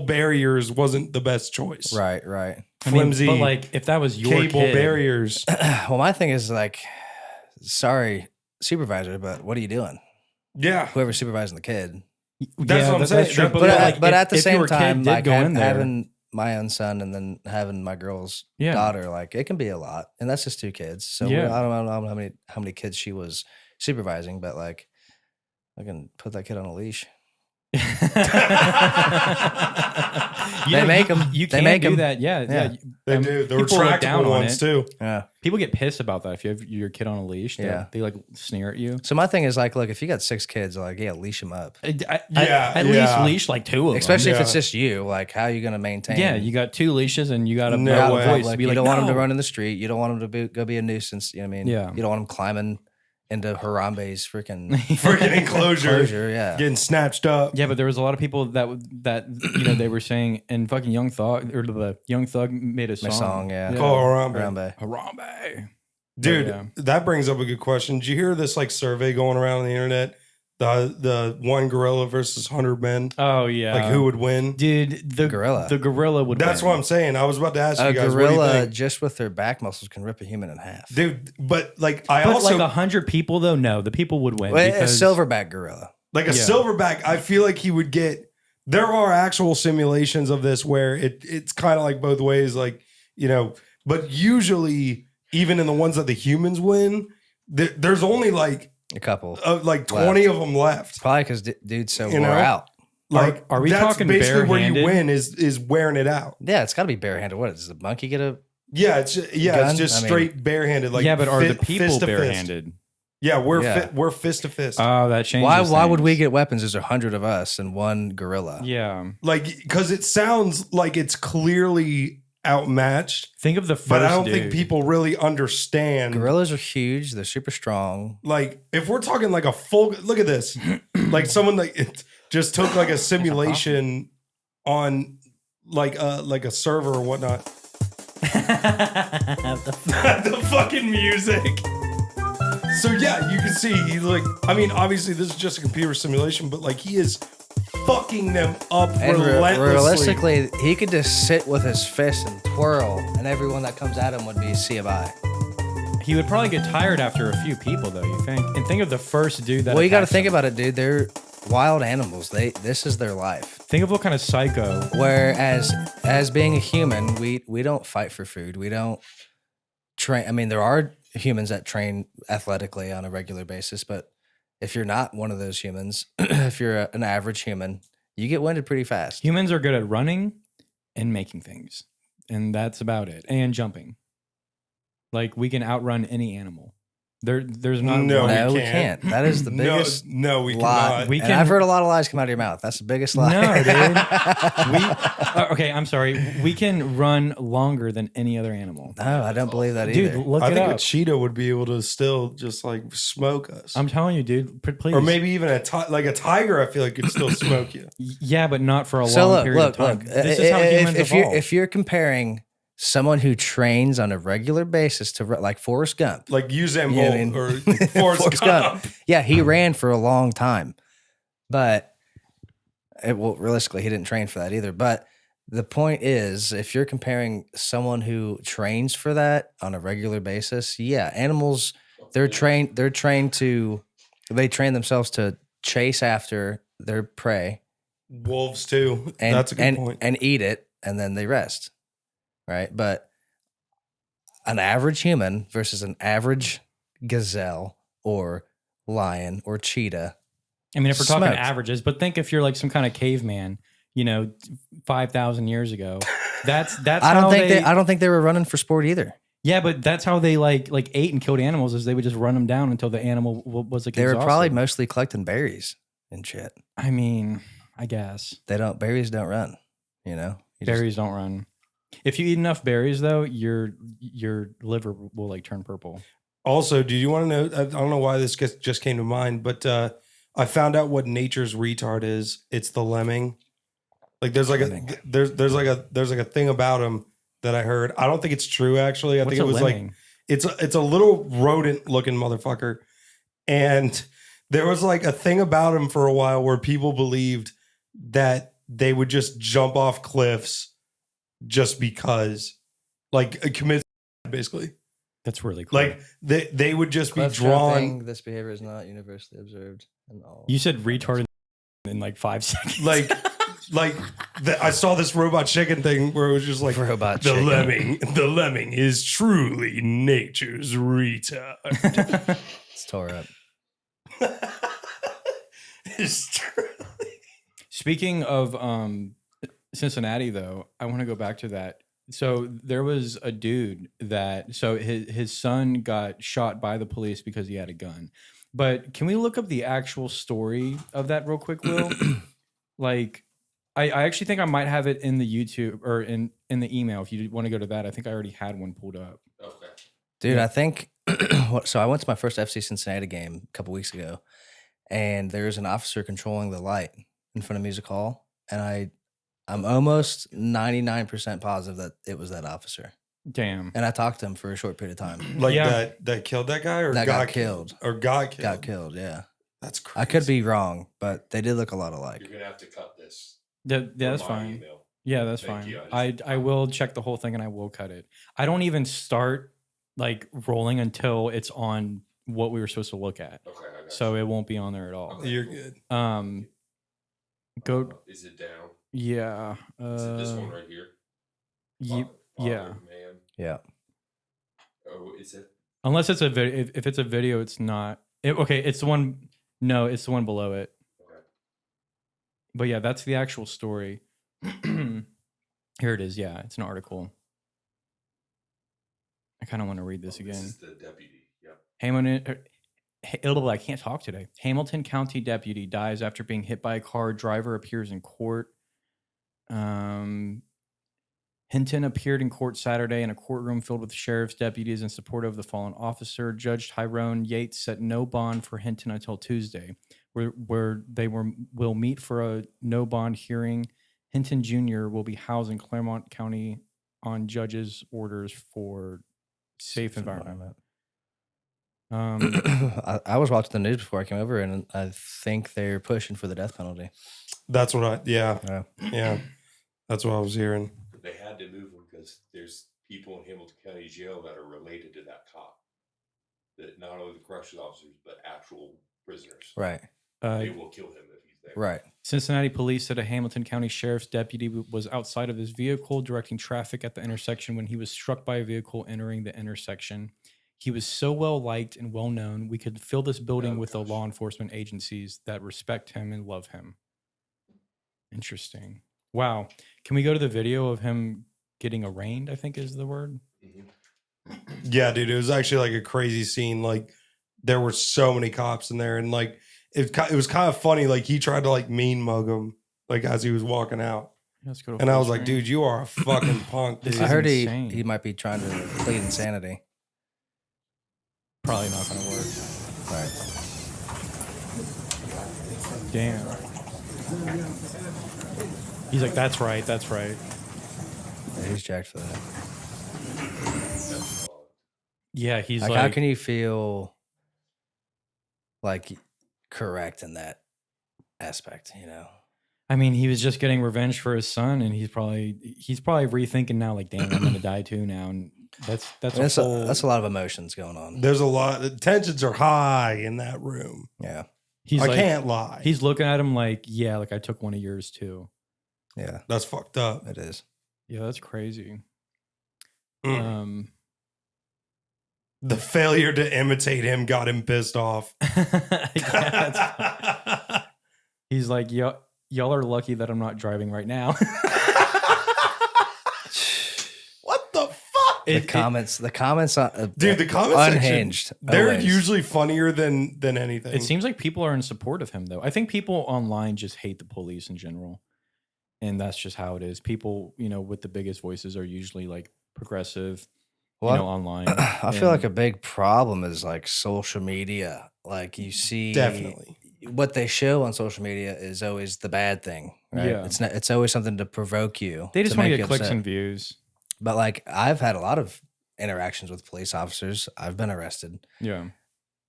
barriers wasn't the best choice. Right. Flimsy. But like if that was your cable kid, barriers. Well, my thing is like, sorry, supervisor, but what are you doing? Yeah. Whoever's supervising the kid. That's what I'm saying. That's true. But at the if same your kid time, did like go in there, having my own son and then having my girl's Yeah. daughter, like it can be a lot, and that's just 2 kids. So Yeah. I don't know how many kids she was supervising, but like I can put that kid on a leash. Yeah, They make them. You They can make do them. that. Yeah. They do. The people look down retractable on ones it. too. Yeah. People get pissed about that if you have your kid on a leash. Yeah. They like sneer at you. So my thing is like, look, if you got 6 kids, like leash them up. At least leash like 2 of them. Especially if it's just you. Like, how are you going to maintain? Yeah, you got 2 leashes and you got a No loud way. voice. Like, Be you like, don't want them to "No." run in the street. You don't want them to go be a nuisance. You know what I mean? Yeah. You don't want them climbing into Harambe's freaking Freaking enclosure. Yeah. Getting snatched up. Yeah, but there was a lot of people that you know they were saying, and fucking Young Thug or the Young Thug made a song. Yeah. Call Harambe. Harambe. Dude, Yeah. that brings up a good question. Did you hear this like survey going around on the internet? The one gorilla versus 100 men. Oh yeah. Like who would win? Dude, the gorilla. The gorilla would That's win. what I'm saying. I was about to ask A you guys. What do you gorilla think? just with their back muscles can rip a human in half. Dude, but like But also like 100 people though, no, the people would win. Well, a because, silverback gorilla. like a silverback, I feel like he would get. There are actual simulations of this where it's kind of like both ways, like you know. But usually, even in the ones that the humans win, there's only like A couple. like 20 of them left. Probably because dude's so You wore know? out. Like, Are we that's talking basically where you barehanded? win is wearing it out. Yeah, it's got to be barehanded. What does the monkey get a? Yeah, it's Gun? it's just I mean- straight barehanded. Like yeah, but are the people fist to fist. barehanded? Yeah, we're Yeah. we're fist to fist. Oh, that changes. Why would things. we get weapons? There's 100 of us and one gorilla. Yeah. Like because it sounds like it's clearly outmatched, Think of the first. but I don't dude. think people really understand. Gorillas are huge. They're super strong. Like if we're talking like a full look at this, like someone like it just took like a simulation on like a server or whatnot. The fucking music. So yeah, you can see he's like. I mean, obviously this is just a computer simulation, but like he is fucking them up And relentlessly. realistically, he could just sit with his fist and twirl, and everyone that comes at him would be see a bye. He would probably get tired after a few people, though. You think? And think of the first dude that. Well, you got to attacked think him. about it, dude. They're wild animals. This is their life. Think of what kind of psycho. Whereas, as being a human, we don't fight for food. We don't train. I mean, there are humans that train athletically on a regular basis, but if you're not one of those humans, if you're an average human, you get winded pretty fast. Humans are good at running and making things, and that's about it. And jumping. Like we can outrun any animal. There's not. No, No, we can't. can't. That is the biggest No, we lie. cannot. We And can- I've heard a lot of lies come out of your mouth. That's the biggest lie. No, dude. Okay, I'm sorry. We can run longer than any other animal. No, I don't believe that Dude, either. look I it think a up. cheetah would be able to still just like smoke us. I'm telling you, dude. Please. Or maybe even a tiger, I feel like could still smoke you. Yeah, but not for a So long look, period look, of time. look. This is how humans evolve. If you're comparing someone who trains on a regular basis to like Forrest Gump, Like Usain You know Bolt what I or mean? Forrest Gump. Yeah, he ran for a long time, but realistically, he didn't train for that either. But the point is, if you're comparing someone who trains for that on a regular basis, yeah, animals they train themselves to chase after their prey, Wolves too. and That's a good point. and eat it, and then they rest. Right, but an average human versus an average gazelle or lion or cheetah. I mean, if we're talking smoked. averages, but think if you're like some kind of caveman, 5,000 years ago. That's I don't think they were running for sport either. Yeah, but that's how they like ate and killed animals. Is they would just run them down until the animal was like They were exhausted. probably mostly collecting berries and shit. I mean, I guess Berries don't run. You berries don't run. If you eat enough berries, though, your liver will like turn purple. Also, do you want to know? I don't know why this just came to mind, but I found out what nature's retard is. It's the lemming. Like there's like there's like a thing about him that I heard. I don't think it's true actually. I What's think it a was lemming? like it's a little rodent looking motherfucker, and there was like a thing about him for a while where people believed that they would just jump off cliffs just because, like, commit basically. That's really cool. Like they would just be drawn. This behavior is not universally observed in all. You said retard in like 5 seconds. I saw this robot chicken thing where it was just like Robot the chicken. lemming is truly nature's retard. It's tore up. It's truly. Speaking of Cincinnati, though, I want to go back to that. So there was a dude that his son got shot by the police because he had a gun. But can we look up the actual story of that real quick, Will? Like, I actually think I might have it in the YouTube or in the email. If you want to go to that, I think I already had one pulled up. Okay. Dude, I think so. I went to my first FC Cincinnati game a couple weeks ago, and there's an officer controlling the light in front of Music Hall, and I'm almost 99% positive that it was that officer. Damn. And I talked to him for a short period of time. Like that killed that guy or that got killed. Or got killed. Got killed, yeah. That's crazy. I could be wrong, but they did look a lot alike. You're gonna have to cut this. That's my fine. email. Yeah, that's Thank fine. you. I will check the whole thing and I will cut it. I don't even start like rolling until it's on what we were supposed to look at. Okay, I got So it won't be on there at all. Okay, You're cool. good. Go. Is it down? Yeah. Is it this one right here? Yeah. Father of Man. Yeah. Oh, is it? Unless it's a video. If it's a video, it's not. Okay, it's the one. No, it's the one below it. Okay. But yeah, that's the actual story. Here it is. Yeah, it's an article. I kind of want to read this again. This is the deputy. Yep. I can't talk today. Hamilton County deputy dies after being hit by a car. Driver appears in court. Hinton appeared in court Saturday in a courtroom filled with sheriff's deputies in support of the fallen officer. Judge Tyrone Yates set no bond for Hinton until Tuesday, where they will meet for a no bond hearing. Hinton Jr. will be housed in Claremont County on judge's orders for safe environment. I was watching the news before I came over, and I think they're pushing for the death penalty. That's what yeah. That's what I was hearing. They had to move him because there's people in Hamilton County Jail that are related to that cop. That not only the corrections officers, but actual prisoners. Right. They will kill him if he's there. Right. Cincinnati police said a Hamilton County sheriff's deputy was outside of his vehicle directing traffic at the intersection when he was struck by a vehicle entering the intersection. He was so well liked and well known, we could fill this building with the law enforcement agencies that respect him and love him. Interesting. Wow. Can we go to the video of him getting arraigned, I think is the word? Yeah, dude, it was actually like a crazy scene. Like there were so many cops in there, and like it was kind of funny. Like he tried to like mean mug him like as he was walking out, and I was like, dude, you are a fucking punk. Dude. I heard he might be trying to plead insanity. Probably not going to work. Right. Damn. He's like, that's right. That's right. Yeah, he's jacked for that. Yeah, he's like, how can you feel like correct in that aspect? You know. I mean, he was just getting revenge for his son, and he's probably rethinking now. Like, damn, I'm gonna die too now, and that's a lot of emotions going on. There's a lot. The tensions are high in that room. Yeah, I can't lie. He's looking at him like, yeah, like I took one of yours too. Yeah, that's fucked up. It is. Yeah, that's crazy. The failure to imitate him got him pissed off. He's like, y'all are lucky that I'm not driving right now. What the fuck? The comments on dude, the comments unhinged. Section, they're always. usually funnier than anything. It seems like people are in support of him, though. I think people online just hate the police in general. And that's just how it is. People, with the biggest voices are usually like progressive, online. I feel like a big problem is like social media. Like you see, definitely what they show on social media is always the bad thing, right? Yeah. It's always something to provoke you. They just want to get clicks and views. But like I've had a lot of interactions with police officers. I've been arrested. Yeah.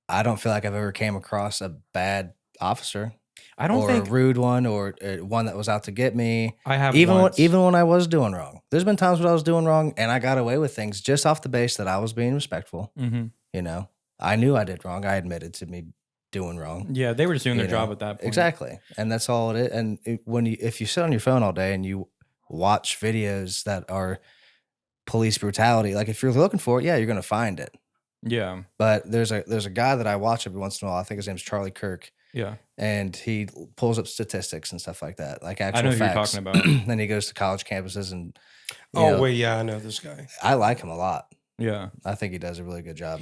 I don't feel like I've ever came across a bad officer. I don't think a rude one or one that was out to get me. I have even when I was doing wrong. There's been times when I was doing wrong and I got away with things just off the base that I was being respectful. Mm-hmm. I knew I did wrong. I admitted to me doing wrong. Yeah, they were just doing their job at that point. Exactly, and that's all it is. And if you sit on your phone all day and you watch videos that are police brutality, like if you're looking for it, yeah, you're gonna find it. Yeah. But there's a guy that I watch every once in a while. I think his name's Charlie Kirk. Yeah. And he pulls up statistics and stuff like that, like actual I know who facts. you're talking about. Then he goes to college campuses and. Yeah, I know this guy. I like him a lot. Yeah. I think he does a really good job.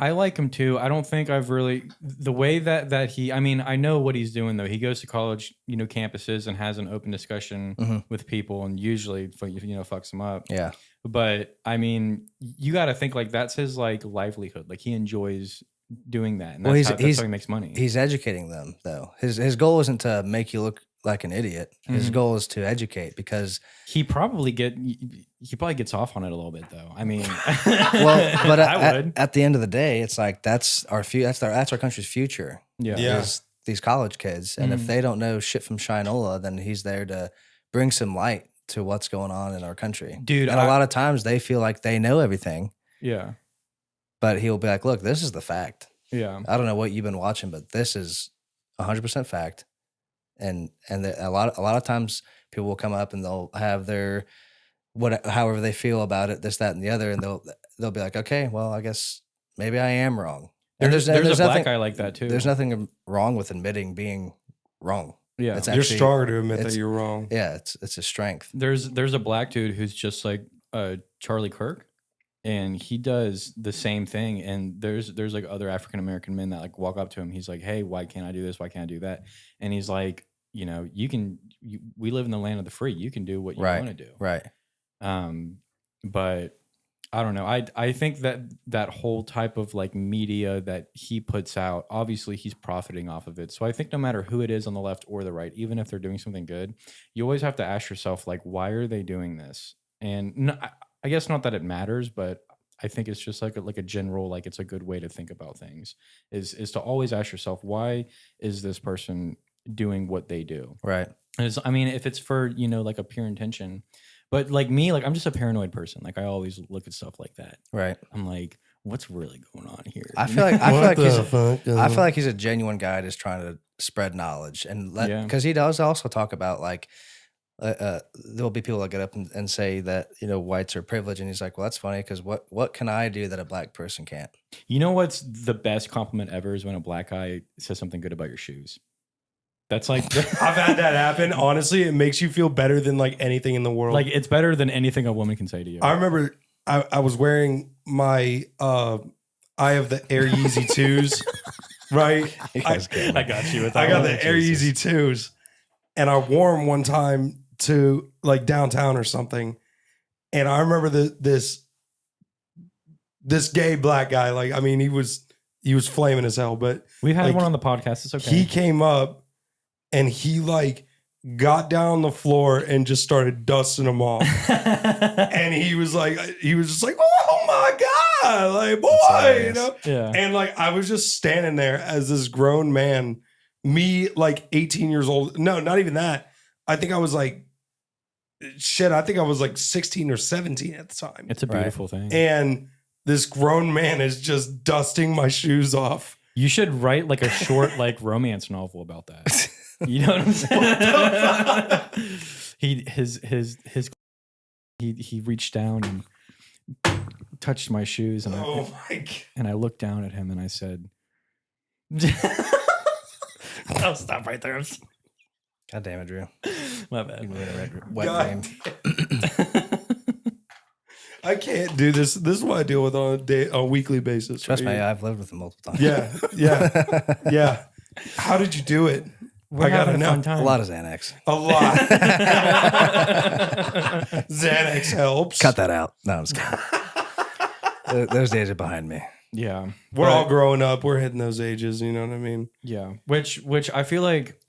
I like him too. I don't think I've really the way that he. I mean, I know what he's doing though. He goes to college, campuses and has an open discussion with people, and usually, fucks them up. Yeah. But I mean, you got to think like that's his like livelihood. Like he enjoys doing that, and that's how he makes money. He's educating them though. His goal isn't to make you look like an idiot. His goal is to educate because he probably gets off on it a little bit though. I mean, well, but I would. At the end of the day, it's like that's our country's future. Yeah. These college kids, and if they don't know shit from Shinola, then he's there to bring some light to what's going on in our country, dude. And a lot of times they feel like they know everything. Yeah. But he'll be like, look, this is the fact. Yeah. I don't know what you've been watching, but this is 100% fact. And a lot of times people will come up and they'll have their however they feel about it, this, that, and the other, and they'll be like, okay, well, I guess maybe I am wrong. And there's a black guy like that too. There's nothing wrong with admitting being wrong. Yeah, you're stronger to admit that you're wrong. Yeah, it's a strength. There's a black dude who's just like Charlie Kirk. And he does the same thing. And there's like other African American men that like walk up to him. He's like, hey, why can't I do this? Why can't I do that? And he's like, we live in the land of the free. You can do what you want to do. Right. But I don't know. I think that whole type of like media that he puts out, obviously he's profiting off of it. So I think no matter who it is on the left or the right, even if they're doing something good, you always have to ask yourself, like, why are they doing this? And no, I guess not that it matters, but I think it's just like a general, like it's a good way to think about things is to always ask yourself, why is this person doing what they do? Right. I mean, if it's for, like a pure intention, but like me, like I'm just a paranoid person. Like I always look at stuff like that. Right. I'm like, what's really going on here? I feel like he's a genuine guy just trying to spread knowledge because he does also talk about like, there'll be people that get up and say that whites are privileged, and he's like, well, that's funny because what can I do that a black person can't? You know what's the best compliment ever is when a black guy says something good about your shoes. That's like I've had that happen. Honestly, it makes you feel better than like anything in the world. Like it's better than anything a woman can say to you. I remember I was wearing my I have the Air Yeezy 2s, right? I got you with that. I got one. the Air Yeezy 2s, and I wore them one time to like downtown or something. And I remember this gay black guy, like, I mean, he was flaming as hell, but We've had like, one on the podcast. It's okay. he came up and he like got down on the floor and just started dusting them off. And he was just like, oh my God, like, boy, you know? Yeah. And like, I was just standing there as this grown man, me like 18 years old. No, not even that. I think I was like 16 or 17 at the time. It's a beautiful thing. And this grown man is just dusting my shoes off. You should write like a short like romance novel about that. You know what I'm saying? He reached down and touched my shoes, and I looked down at him and I said, "Oh, stop right there." God damn it, Drew. My bad. You made a wet dream. I can't do this. This is what I deal with on a weekly basis. Trust right me, here. I've lived with him multiple times. Yeah. How did you do it? We're having a fun time. A lot of Xanax. A lot. Xanax helps. Cut that out. No, I'm just kidding. Those days are behind me. Yeah. We're all growing up. We're hitting those ages. You know what I mean? Yeah. Which I feel like,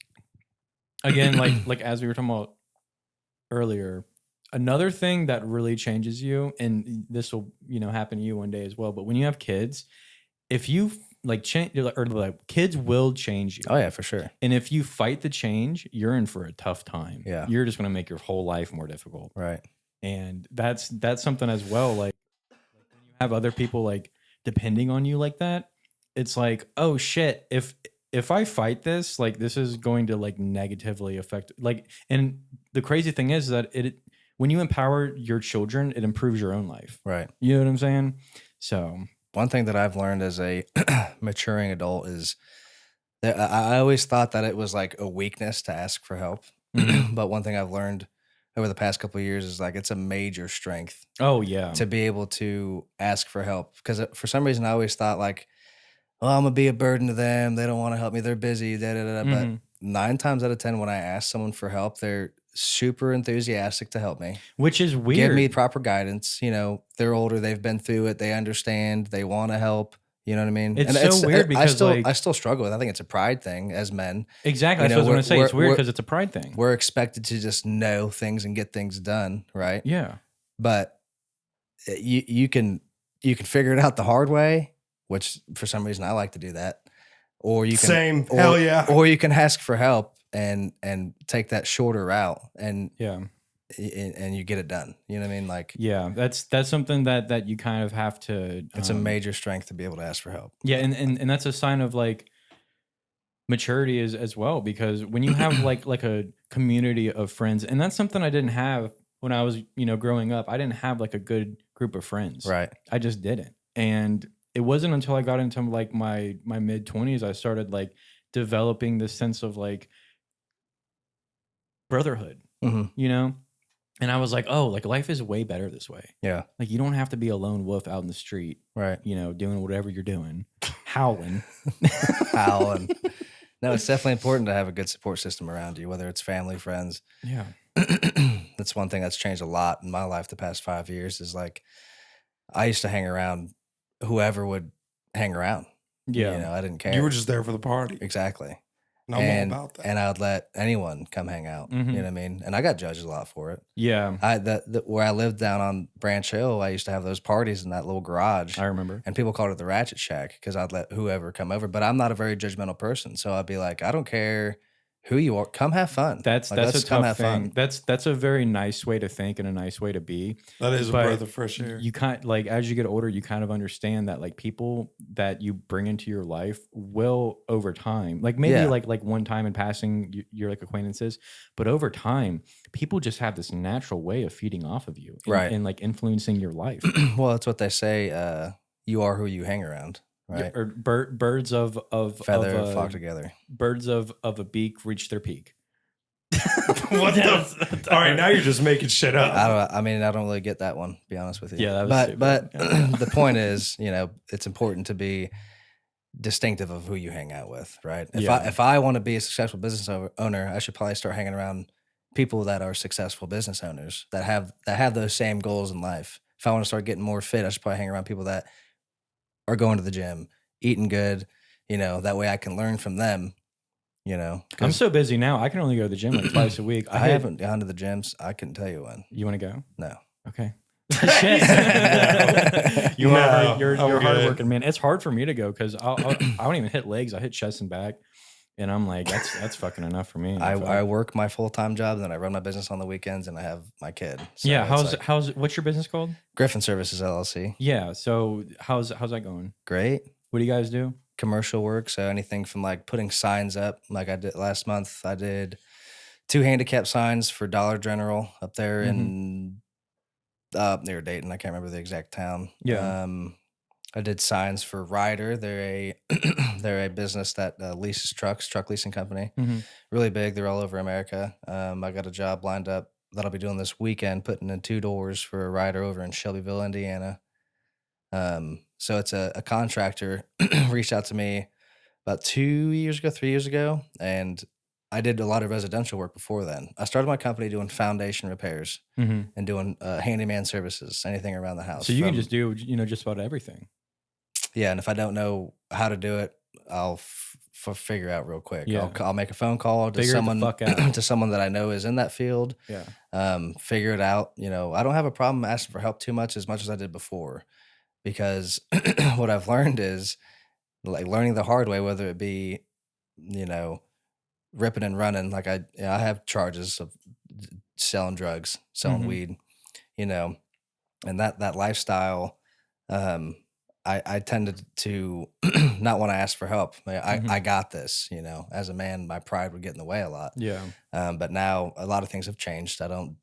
again, like as we were talking about earlier, another thing that really changes you, and this will, happen to you one day as well, but when you have kids, if you like change, or like kids will change you. Oh yeah, for sure. And if you fight the change, you're in for a tough time. Yeah. You're just going to make your whole life more difficult. Right. And that's something as well. Like when you have other people like depending on you like that, it's like, oh shit, if I fight this, like this is going to like negatively affect, like, and the crazy thing is that when you empower your children, it improves your own life. Right. You know what I'm saying? So one thing that I've learned as a maturing adult is that I always thought that it was like a weakness to ask for help. But one thing I've learned over the past couple of years is like it's a major strength. Oh yeah. To be able to ask for help. Because for some reason I always thought like, oh, I'm gonna be a burden to them. They don't want to help me. They're busy. But 9 times out of 10, when I ask someone for help, they're super enthusiastic to help me. Which is weird. Give me proper guidance. They're older. They've been through it. They understand. They want to help. You know what I mean? It's so weird because I still struggle with it. I think it's a pride thing as men. Exactly. That's what I was going to say. It's weird because it's a pride thing. We're expected to just know things and get things done, right? Yeah. But you can figure it out the hard way, which for some reason I like to do that. Or you can hell yeah. Or you can ask for help and take that shorter route and you get it done. You know what I mean? Like, yeah, that's something that you kind of have to. It's a major strength to be able to ask for help. Yeah, and that's a sign of like maturity as well, because when you have like a community of friends, and that's something I didn't have when I was growing up. I didn't have like a good group of friends. Right. I just didn't, and it wasn't until I got into like my mid-20s I started like developing this sense of like brotherhood. And I was like, oh, like life is way better this way. Yeah. Like you don't have to be a lone wolf out in the street, right? Doing whatever you're doing, howling. No, it's definitely important to have a good support system around you, whether it's family, friends. Yeah. That's one thing that's changed a lot in my life the past 5 years is like, I used to hang around whoever would hang around. Yeah. I didn't care. You were just there for the party. Exactly. And I'm all about that. And I would let anyone come hang out. You know what I mean? And I got judged a lot for it. Yeah. Where I lived down on Branch Hill, I used to have those parties in that little garage. I remember. And people called it the Ratchet Shack because I'd let whoever come over. But I'm not a very judgmental person. So I'd be like, I don't care who you are. Come have fun. That's a tough thing. That's a very nice way to think and a nice way to be. That is a breath of fresh air. You kind like as you get older, you kind of understand that like people that you bring into your life will over time, like maybe like one time in passing, you're like acquaintances, but over time, people just have this natural way of feeding off of you, and like influencing your life. Well, that's what they say. You are who you hang around. Right. Or birds of feather flock together. Birds of a beak reach their peak. What the? All right, now you're just making shit up. I don't really get that one, to be honest with you. Yeah, that was but stupid. the point is, it's important to be distinctive of who you hang out with, right? If I want to be a successful business owner, I should probably start hanging around people that are successful business owners that have those same goals in life. If I want to start getting more fit, I should probably hang around people that are going to the gym, eating good, that way I can learn from them, I'm so busy now. I can only go to the gym like twice a week. I haven't gone to the gyms. I couldn't tell you when. You want to go? No. Okay. Shit. You're good. hardworking, man. It's hard for me to go because I don't even hit legs. I hit chest and back, and I'm like, that's fucking enough for me. I work my full-time job, and then I run my business on the weekends, and I have my kid. So yeah. it's What's your business called? Griffin Services LLC. Yeah. So how's that going? Great. What do you guys do? Commercial work, so anything from like putting signs up, like I did last month. I did 2 handicap signs for Dollar General up there in near Dayton. I can't remember the exact town. Yeah. I did signs for Ryder. They're a business that leases truck leasing company. Really big. They're all over America. I got a job lined up that I'll be doing this weekend, putting in 2 doors for a Ryder over in Shelbyville, Indiana. So it's a contractor reached out to me about 3 years ago, and I did a lot of residential work before then. I started my company doing foundation repairs and doing handyman services, anything around the house. So you can just do just about everything. Yeah, and if I don't know how to do it, I'll figure out real quick. Yeah. I'll make a phone call to Figure it the someone fuck out. to someone that I know is in that field. Yeah. Figure it out. I don't have a problem asking for help too much as I did before, because what I've learned is like learning the hard way, whether it be, ripping and running. Like I have charges of selling drugs, selling weed, and that lifestyle, I tended to not want to ask for help. I got this, as a man, my pride would get in the way a lot. Yeah. But now a lot of things have changed. I don't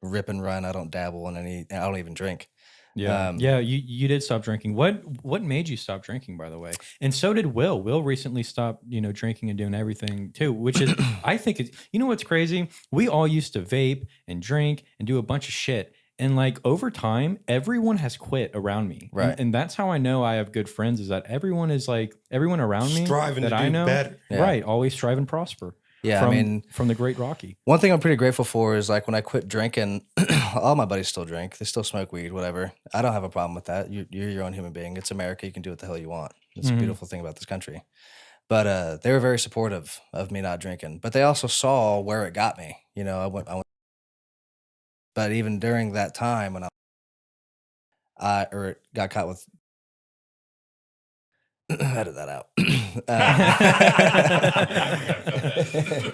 rip and run. I don't dabble in I don't even drink. Yeah. You did stop drinking. What made you stop drinking, by the way? And so did Will. Will recently stopped, drinking and doing everything too, which is, I think what's crazy? We all used to vape and drink and do a bunch of shit. And like over time, everyone has quit around me. Right. And that's how I know I have good friends, is that everyone around me Striving that to I do know, better. Yeah. right, always strive and prosper. Yeah, from the great Rocky. One thing I'm pretty grateful for is like when I quit drinking, all my buddies still drink. They still smoke weed, whatever. I don't have a problem with that. You're your own human being. It's America. You can do what the hell you want. It's a beautiful thing about this country. But they were very supportive of me not drinking. But they also saw where it got me. I went. But even during that time when I got caught with. Edit that out.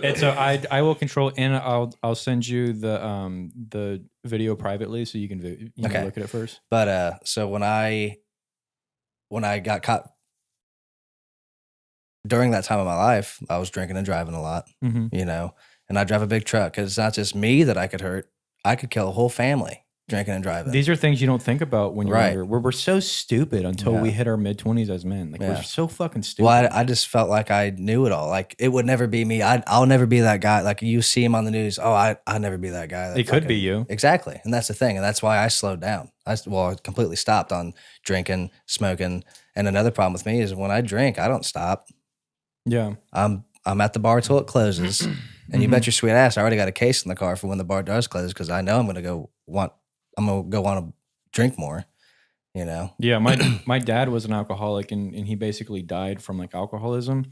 And so I will control, and I'll send you the video privately so you can look at it first. But so when I got caught during that time of my life, I was drinking and driving a lot, and I drive a big truck. It's not just me that I could hurt; I could kill a whole family. Drinking and driving. These are things you don't think about when you're Right. younger. We're so stupid until we hit our mid-20s as men. Like we're so fucking stupid. Well, I just felt like I knew it all. Like it would never be me. I'll never be that guy. Like you see him on the news. Oh, I'll never be that guy. It could be you. Exactly, and that's the thing, and that's why I slowed down. I completely stopped on drinking, smoking, and another problem with me is when I drink, I don't stop. Yeah, I'm at the bar till it closes, and you bet your sweet ass I already got a case in the car for when the bar does close because I know I'm gonna go want to drink more, Yeah, my dad was an alcoholic and he basically died from like alcoholism.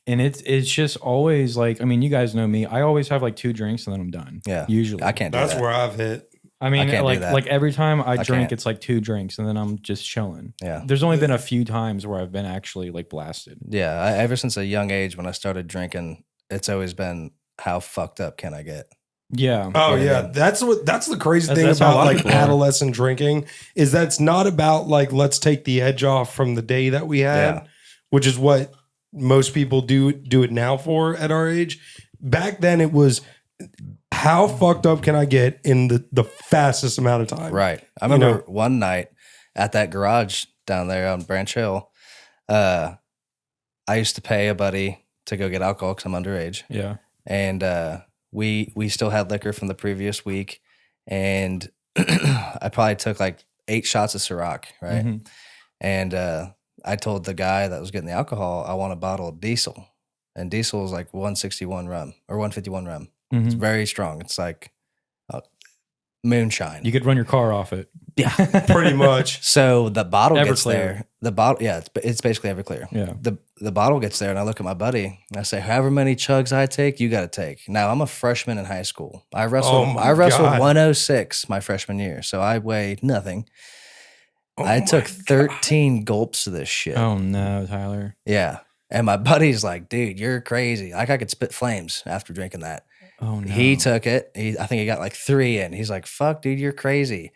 And it's just always like, I mean, you guys know me. I always have like 2 drinks and then I'm done. Yeah. Usually. I can't do That's that. where I've hit. I mean, can't do that. like every time I drink, can't. it's like 2 drinks and then I'm just chilling. Yeah. There's only been a few times where I've been actually like blasted. Yeah. Ever since a young age when I started drinking, it's always been how fucked up can I get? Yeah. Oh yeah, that's the crazy thing that's how a about lot of like people are. adolescent drinking is that it's not about like let's take the edge off from the day that we had, Yeah. which is what most people do it now for at our age. Back then it was how fucked up can I get in the fastest amount of time? Right. I remember one night at that garage down there on Branch Hill, I used to pay a buddy to go get alcohol because I'm underage. Yeah. And we still had liquor from the previous week, and I probably took like 8 shots of Ciroc, right? Mhm. And I told the guy that was getting the alcohol, I want a bottle of Diesel, and Diesel is like 161 rum or 151 rum. It's Mhm. very strong. It's like moonshine. You could run your car off it. Yeah, pretty much. So the bottle gets Everclear. there. The bottle, yeah, it's basically Everclear. Yeah. The bottle gets there, and I look at my buddy, and I say, "However many chugs I take, you got to take." Now I'm a freshman in high school. I wrestled. my I wrestled God. 106 my freshman year, so I weighed nothing. I took 13 gulps of this shit. Oh no, Tyler. Yeah, and my buddy's like, "Dude, you're crazy. Like I could spit flames after drinking that." Oh no. He took it. I think he got like 3 in. He's like, "Fuck, dude, you're crazy."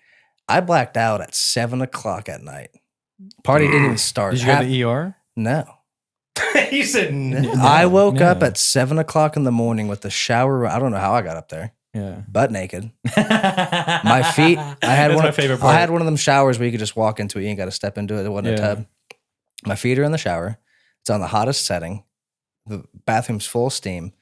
I blacked out at 7 o'clock at night. Party didn't even start. Did you go to the ER? No. He said no. I woke up No. at 7 o'clock in the morning with the shower. I don't know how I got up there. Yeah. Butt naked. My feet. I had That's one. my favorite part. I had one of them showers where you could just walk into it. You ain't got to step into it. It wasn't a Yeah. tub. My feet are in the shower. It's on the hottest setting. The bathroom's full of steam.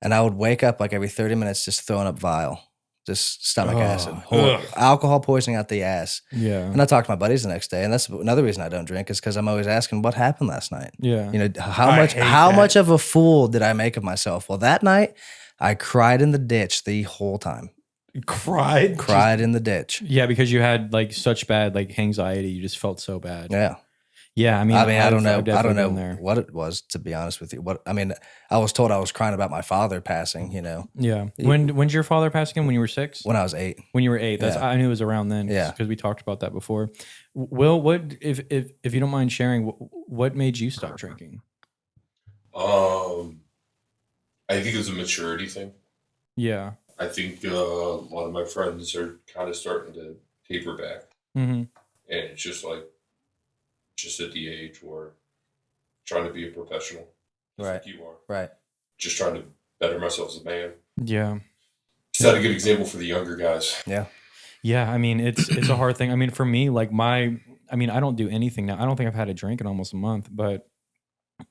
And I would wake up like every 30 minutes just throwing up vile. Just stomach acid. ugh. Alcohol poisoning out the ass. Yeah. And I talked to my buddies the next day, and that's another reason I don't drink is because I'm always asking what happened last night. Yeah. You know, how I much hate how that. much of a fool did I make of myself? Well, that night I cried in the ditch the whole time. Cried in the ditch. Yeah, because you had like such bad like anxiety. You just felt so bad. Yeah. Yeah. I mean, I don't know. I've I don't definitely know been there. what it was, to be honest with you. I was told I was crying about my father passing, you know, Yeah. When's your father pass again? When you were 6? when I was 8. When you were 8. That's Yeah. I knew it was around then. Yeah. Because we talked about that before. Will, what if you don't mind sharing, what made you stop drinking? I think it's a maturity thing. Yeah. I think a lot of my friends are kind of starting to taper back, Mm-hmm. and it's just at the age where trying to be a professional, just Right. like you are, Right. just trying to better myself as a man. Yeah. Set a good example for the younger guys. Yeah. Yeah. I mean, it's a hard thing. I mean, for me, like I don't do anything now. I don't think I've had a drink in almost a month, but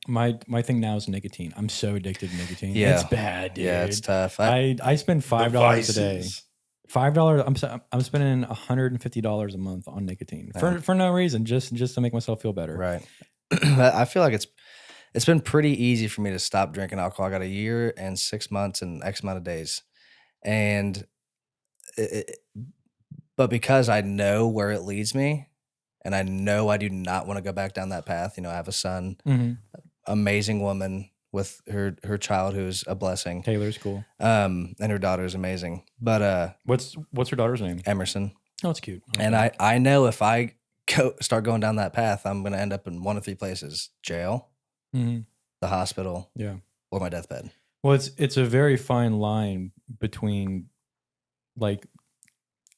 my thing now is nicotine. I'm so addicted to nicotine. Yeah. It's bad, dude. Yeah, it's tough. I spend $5 a day. Devices. $5. I'm spending $150 a month on nicotine for no reason, just to make myself feel better. Right. I feel like it's been pretty easy for me to stop drinking alcohol. I got a year and 6 months and X amount of days. And but because I know where it leads me, and I know I do not want to go back down that path. You know, I have a son, Mhm. amazing woman with her child who's a blessing. Taylor's cool. And her daughter's amazing. But What's her daughter's name? Emerson. Oh, it's cute. And I know if I start going down that path, I'm going to end up in one of 3 places: jail, Mhm. the hospital, Yeah. or my deathbed. Well, it's a very fine line between like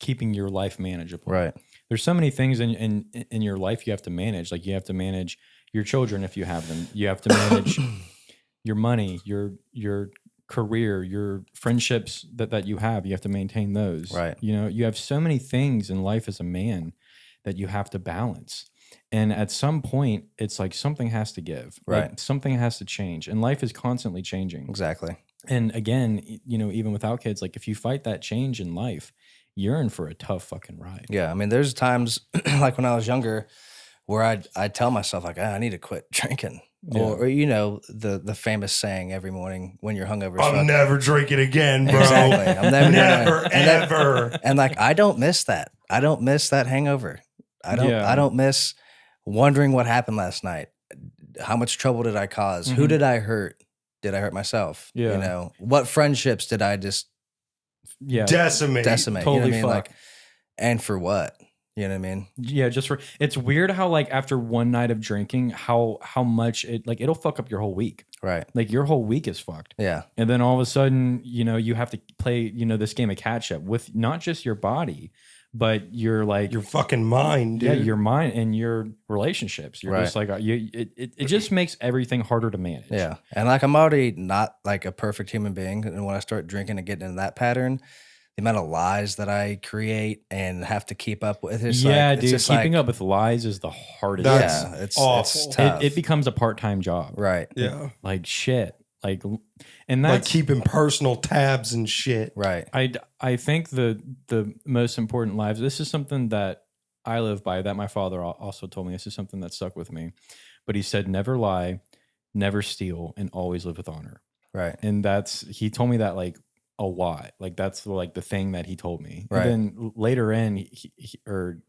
keeping your life manageable. Right. There's so many things in your life you have to manage. Like you have to manage your children if you have them. You have to manage your money, your career, your friendships that you have. You have to maintain those. Right. You know, you have so many things in life as a man that you have to balance. And at some point, it's like something has to give. Right. Like something has to change. And life is constantly changing. Exactly. And again, you know, even without kids, like if you fight that change in life, you're in for a tough fucking ride. Yeah. I mean, there's times like when I was younger where I'd tell myself like, I need to quit drinking. Yeah. Or you know, the famous saying every morning when you're hungover. I'll never drink it again, bro. Exactly. I'm never Never, gonna, ever. And like, I don't miss that. I don't miss that hangover. I Yeah. don't miss wondering what happened last night. How much trouble did I cause? Who Mhm. did I hurt? Did I hurt myself? Yeah. You know, what friendships did I just Yeah. Decimate. decimate? Totally you know what I mean? fuck. Like, and for what? You know what I mean? Yeah, just for it's weird how like after one night of drinking, how much it like it'll fuck up your whole week. Right. Like your whole week is fucked. Yeah. And then all of a sudden, you know, you have to play, you know, this game of catch up with not just your body, but your like Your fucking mind, dude. yeah, your mind and your relationships. You're just like it just makes everything harder to manage. Yeah. And like I'm already not like a perfect human being. And when I start drinking and getting into that pattern, the amount of lies that I create and have to keep up with. It's Yeah, like, dude. it's just Keeping like, up with lies is the hardest. That's thing. it's awful. tough. It becomes a part-time job. Right. Yeah. Like shit. And like that's keeping personal tabs and shit. Right. I think the most important lives. This is something that I live by. That my father also told me. This is something that stuck with me. But he said, never lie, never steal, and always live with honor. Right. And he told me that like a lot. Like that's like the thing that he told me. Right. And then later in,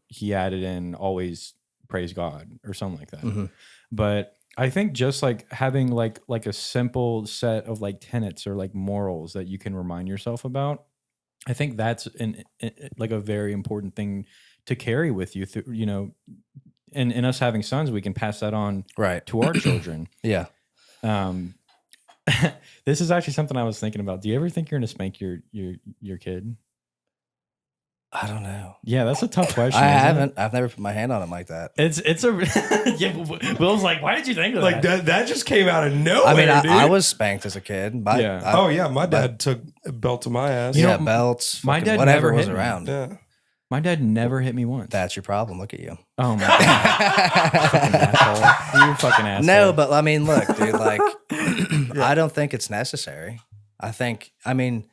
he added in always praise God or something like that. Mm-hmm. But I think just like having like a simple set of like tenets or like morals that you can remind yourself about, I think that's like a very important thing to carry with you through, you know, and us having sons, we can pass that on right to our children. Yeah. This is actually something I was thinking about. Do you ever think you're going to spank your kid? I don't know. Yeah, that's a tough question. I isn't haven't. it? I've never put my hand on him like that. It's a yeah. Will's like, why did you think of Like that just came out of nowhere. I mean, dude. I was spanked as a kid. My dad took a belt to my ass. You know, belts. my dad whatever never was hit me. around. Yeah. My dad never hit me once. That's your problem. Look at you. Oh my god. Fucking asshole. You fucking asshole. No, but I mean, look, dude, like I don't think it's necessary. I think it's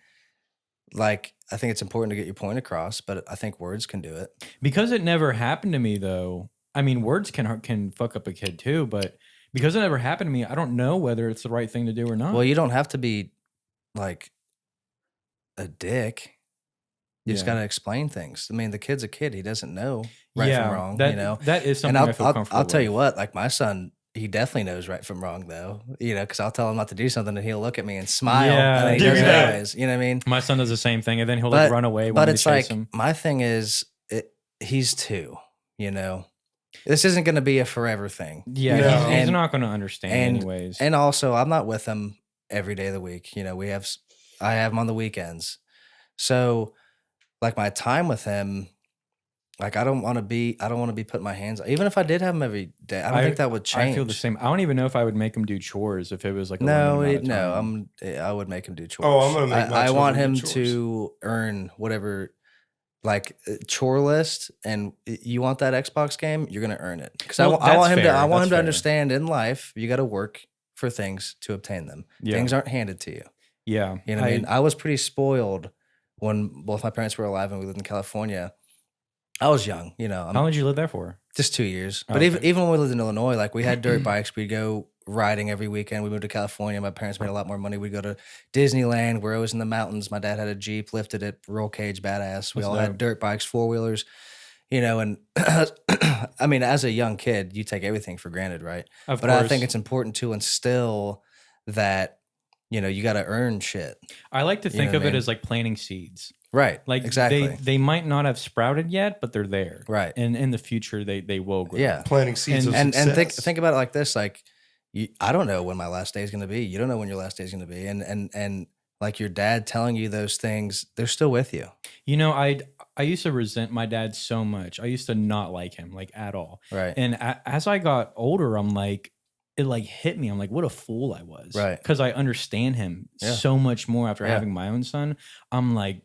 important to get your point across, but I think words can do it. Because it never happened to me though. I mean, words can fuck up a kid too, but because it never happened to me, I don't know whether it's the right thing to do or not. Well, you don't have to be like a dick. You just got to explain things. I mean, the kid's a kid. He doesn't know right from wrong, that, you know? That is something and I feel comfortable I'll tell you with. what, like my son, he definitely knows right from wrong though, you know, because I'll tell him not to do something and he'll look at me and smile. Yeah, and he give does me it that. anyways. You know what I mean? My son does the same thing, and then he'll like run away when But we it's chase like, him. my thing is, he's 2, you know? This isn't going to be a forever thing. Yeah, you know? he's not going to understand anyways. And also, I'm not with him every day of the week. You know, I have him on the weekends. So, like my time with him, like I don't want to be putting my hands, even if I did have him every day, I don't think that would change. I feel the same. I don't even know if I would make him do chores if it was like a no, limited amount of time. I would make him do chores. Oh, I'm gonna make my I want children him do chores. to earn whatever, like chore list, and you want that Xbox game, you're gonna earn it. Because Well, I want him that's to. I want fair. him to understand in life, you got to work for things to obtain them. Yeah. Things aren't handed to you. Yeah, You know what I mean? I was pretty spoiled when both my parents were alive and we lived in California. I was young, you know. How long did you live there for? Just 2 years. Oh, But okay. even when we lived in Illinois, like we had dirt bikes. We'd go riding every weekend. We moved to California. My parents made a lot more money. We'd go to Disneyland. We're always in the mountains. My dad had a Jeep, lifted it, roll cage, badass. We That's all dope. had dirt bikes, 4-wheelers, you know. And I mean, as a young kid, you take everything for granted, right? Of But I course. think it's important to instill that, you know, you got to earn shit. I like to You know think what of I it mean? as like planting seeds. Right. Like exactly. they might not have sprouted yet, but they're there. Right. And in the future they will grow. Yeah. Planting seeds of and success. think about it like this, like I don't know when my last day is going to be. You don't know when your last day is going to be, and like your dad telling you those things, they're still with you. You know, I used to resent my dad so much. I used to not like him like at all. Right. And as I got older, I'm like, it like hit me. I'm like, what a fool I was. Right. Because I understand him Yeah. so much more after Yeah. having my own son. I'm like,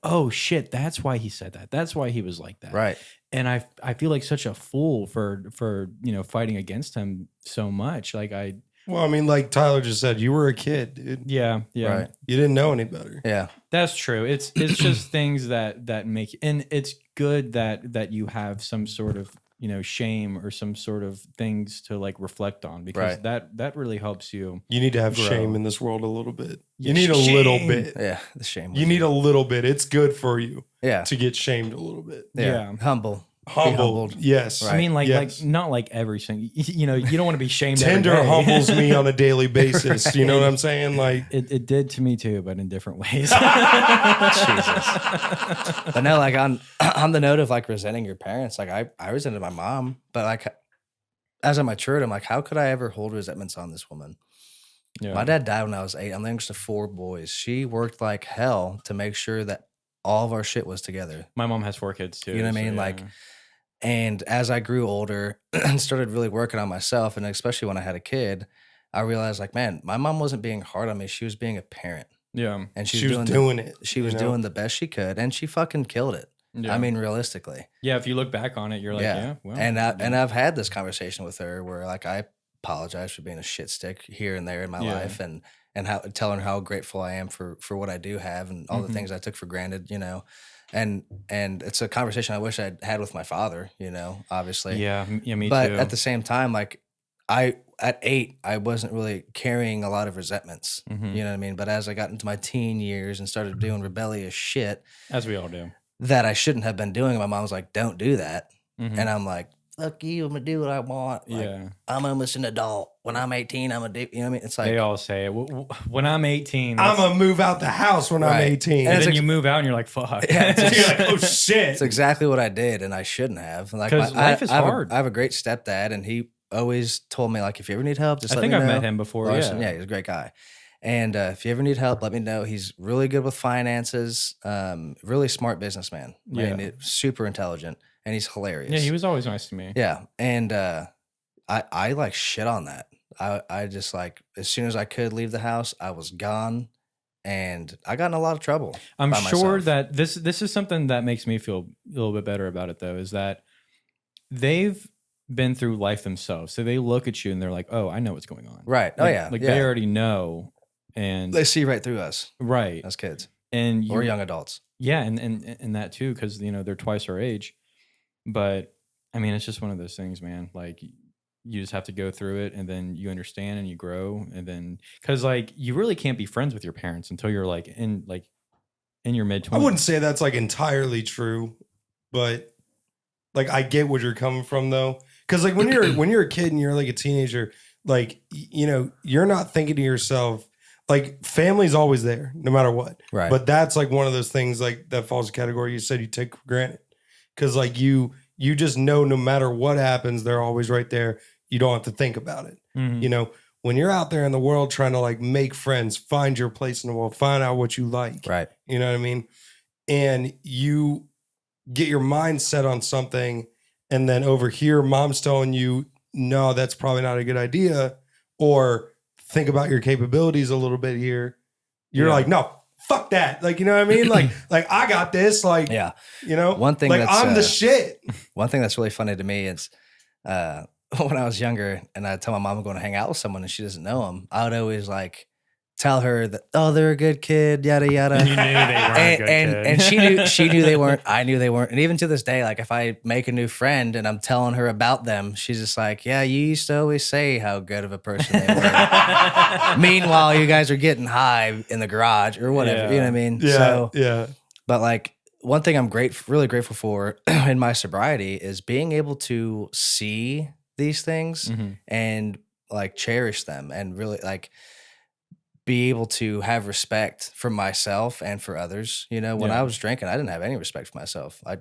oh shit, that's why he said that. That's why he was like that. Right. And I feel like such a fool for you know fighting against him so much. Like Well, I mean, like Tyler just said, you were a kid, dude. yeah. Right. You didn't know any better. Yeah. That's true. It's just things that make, and it's good that you have some sort of, you know, shame or some sort of things to like reflect on, because Right. that really helps you. You need to have grow. shame in this world a little bit. Yeah, You need a little shame. bit. Yeah. The shame. You need a little bit. It's good for you Yeah. to get shamed a little bit. Yeah. Humble. Be Humbled. Yes. I mean, like Yes. not like every single. You know, you don't want to be shamed. every Tender day. humbles me on a daily basis. You know what I'm saying? Like, It did to me too, but in different ways. Jesus. But no, like on the note of like resenting your parents, like I resented my mom, but like as I matured, I'm like, how could I ever hold resentments on this woman? Yeah. My dad died when I was 8. I'm the youngest of 4 boys. She worked like hell to make sure that all of our shit was together. My mom has 4 kids too. You know what I so mean? yeah. Like, and as I grew older and started really working on myself, and especially when I had a kid, I realized like, man, my mom wasn't being hard on me. She was being a parent. yeah, And she was doing it. She was you know? doing the best she could, and she fucking killed it. yeah. I mean, realistically. yeah. If you look back on it, you're like, yeah, well, and I've had this conversation with her where like I apologize for being a shit stick here and there in my Yeah. life, and how telling her how grateful I am for what I do have and all the things I took for granted, you know. And it's a conversation I wish I'd had with my father, you know, obviously. Yeah, me But too. at the same time, like at 8, I wasn't really carrying a lot of resentments, you know what I mean? But as I got into my teen years and started doing rebellious shit, as we all do, that I shouldn't have been doing, my mom was like, don't do that. And I'm like, fuck you, I'm gonna do what I want. Like, Yeah. I'm almost an adult. When I'm 18, I'm a do, you know what I mean? It's like, they all say it. When I'm 18, I'm gonna move out the house when I'm Right. 18. and then you move out and you're like, fuck. Yeah, You're like, oh shit. it's exactly what I did, and I shouldn't have. Like, 'Cause life is hard. I have a great stepdad, and he always told me, like, if you ever need help, just I let think me I've know. met him before, Larson, yeah. he's a great guy. And if you ever need help, let me know. He's really good with finances. Really smart businessman. Yeah. Super intelligent, and he's hilarious. Yeah, he was always nice to me. Yeah, and I like shit on that. I just like, as soon as I could leave the house, I was gone, and I got in a lot of trouble. I'm by sure myself. that this is something that makes me feel a little bit better about it, though, is that they've been through life themselves, so they look at you and they're like, "Oh, I know what's going on." Right. Oh, Like- yeah, Like yeah. they already know, and They see right through us right as kids and or young adults. Yeah, and that too, because you know they're twice our age. But I mean, it's just one of those things, man. Like you just have to go through it, and then you understand and you grow, and then because like you really can't be friends with your parents until you're like in your mid-20s. I wouldn't say that's like entirely true, but like I get where you're coming from though. Cause like when you're a kid and you're like a teenager, like you know, you're not thinking to yourself, like family's always there, no matter what. Right. But that's like one of those things like that falls in the category you said you take for granted. Cause like you just know no matter what happens, they're always right there. You don't have to think about it. Mhm. You know, when you're out there in the world trying to like make friends, find your place in the world, find out what you like. Right. You know what I mean? And you get your mind set on something, and then over here, mom's telling you, no, that's probably not a good idea. Or think about your capabilities a little bit here. You're Yeah. like, no, fuck that. Like, you know what I mean? Like I got this. Like, Yeah. you know, One thing like that's, I'm the shit. One thing that's really funny to me is when I was younger and I tell my mom I'm going to hang out with someone and she doesn't know them, I would always like tell her that, oh, they're a good kid, yada yada. And you knew they weren't a good kid. And she knew they weren't. I knew they weren't. And even to this day, like if I make a new friend and I'm telling her about them, she's just like, yeah, you used to always say how good of a person they were. Meanwhile, you guys are getting high in the garage or whatever. Yeah. You know what I mean? Yeah. So, yeah. but like one thing I'm really grateful for in my sobriety is being able to see these things and like cherish them and really like be able to have respect for myself and for others. You know, when Yeah. I was drinking, I didn't have any respect for myself. I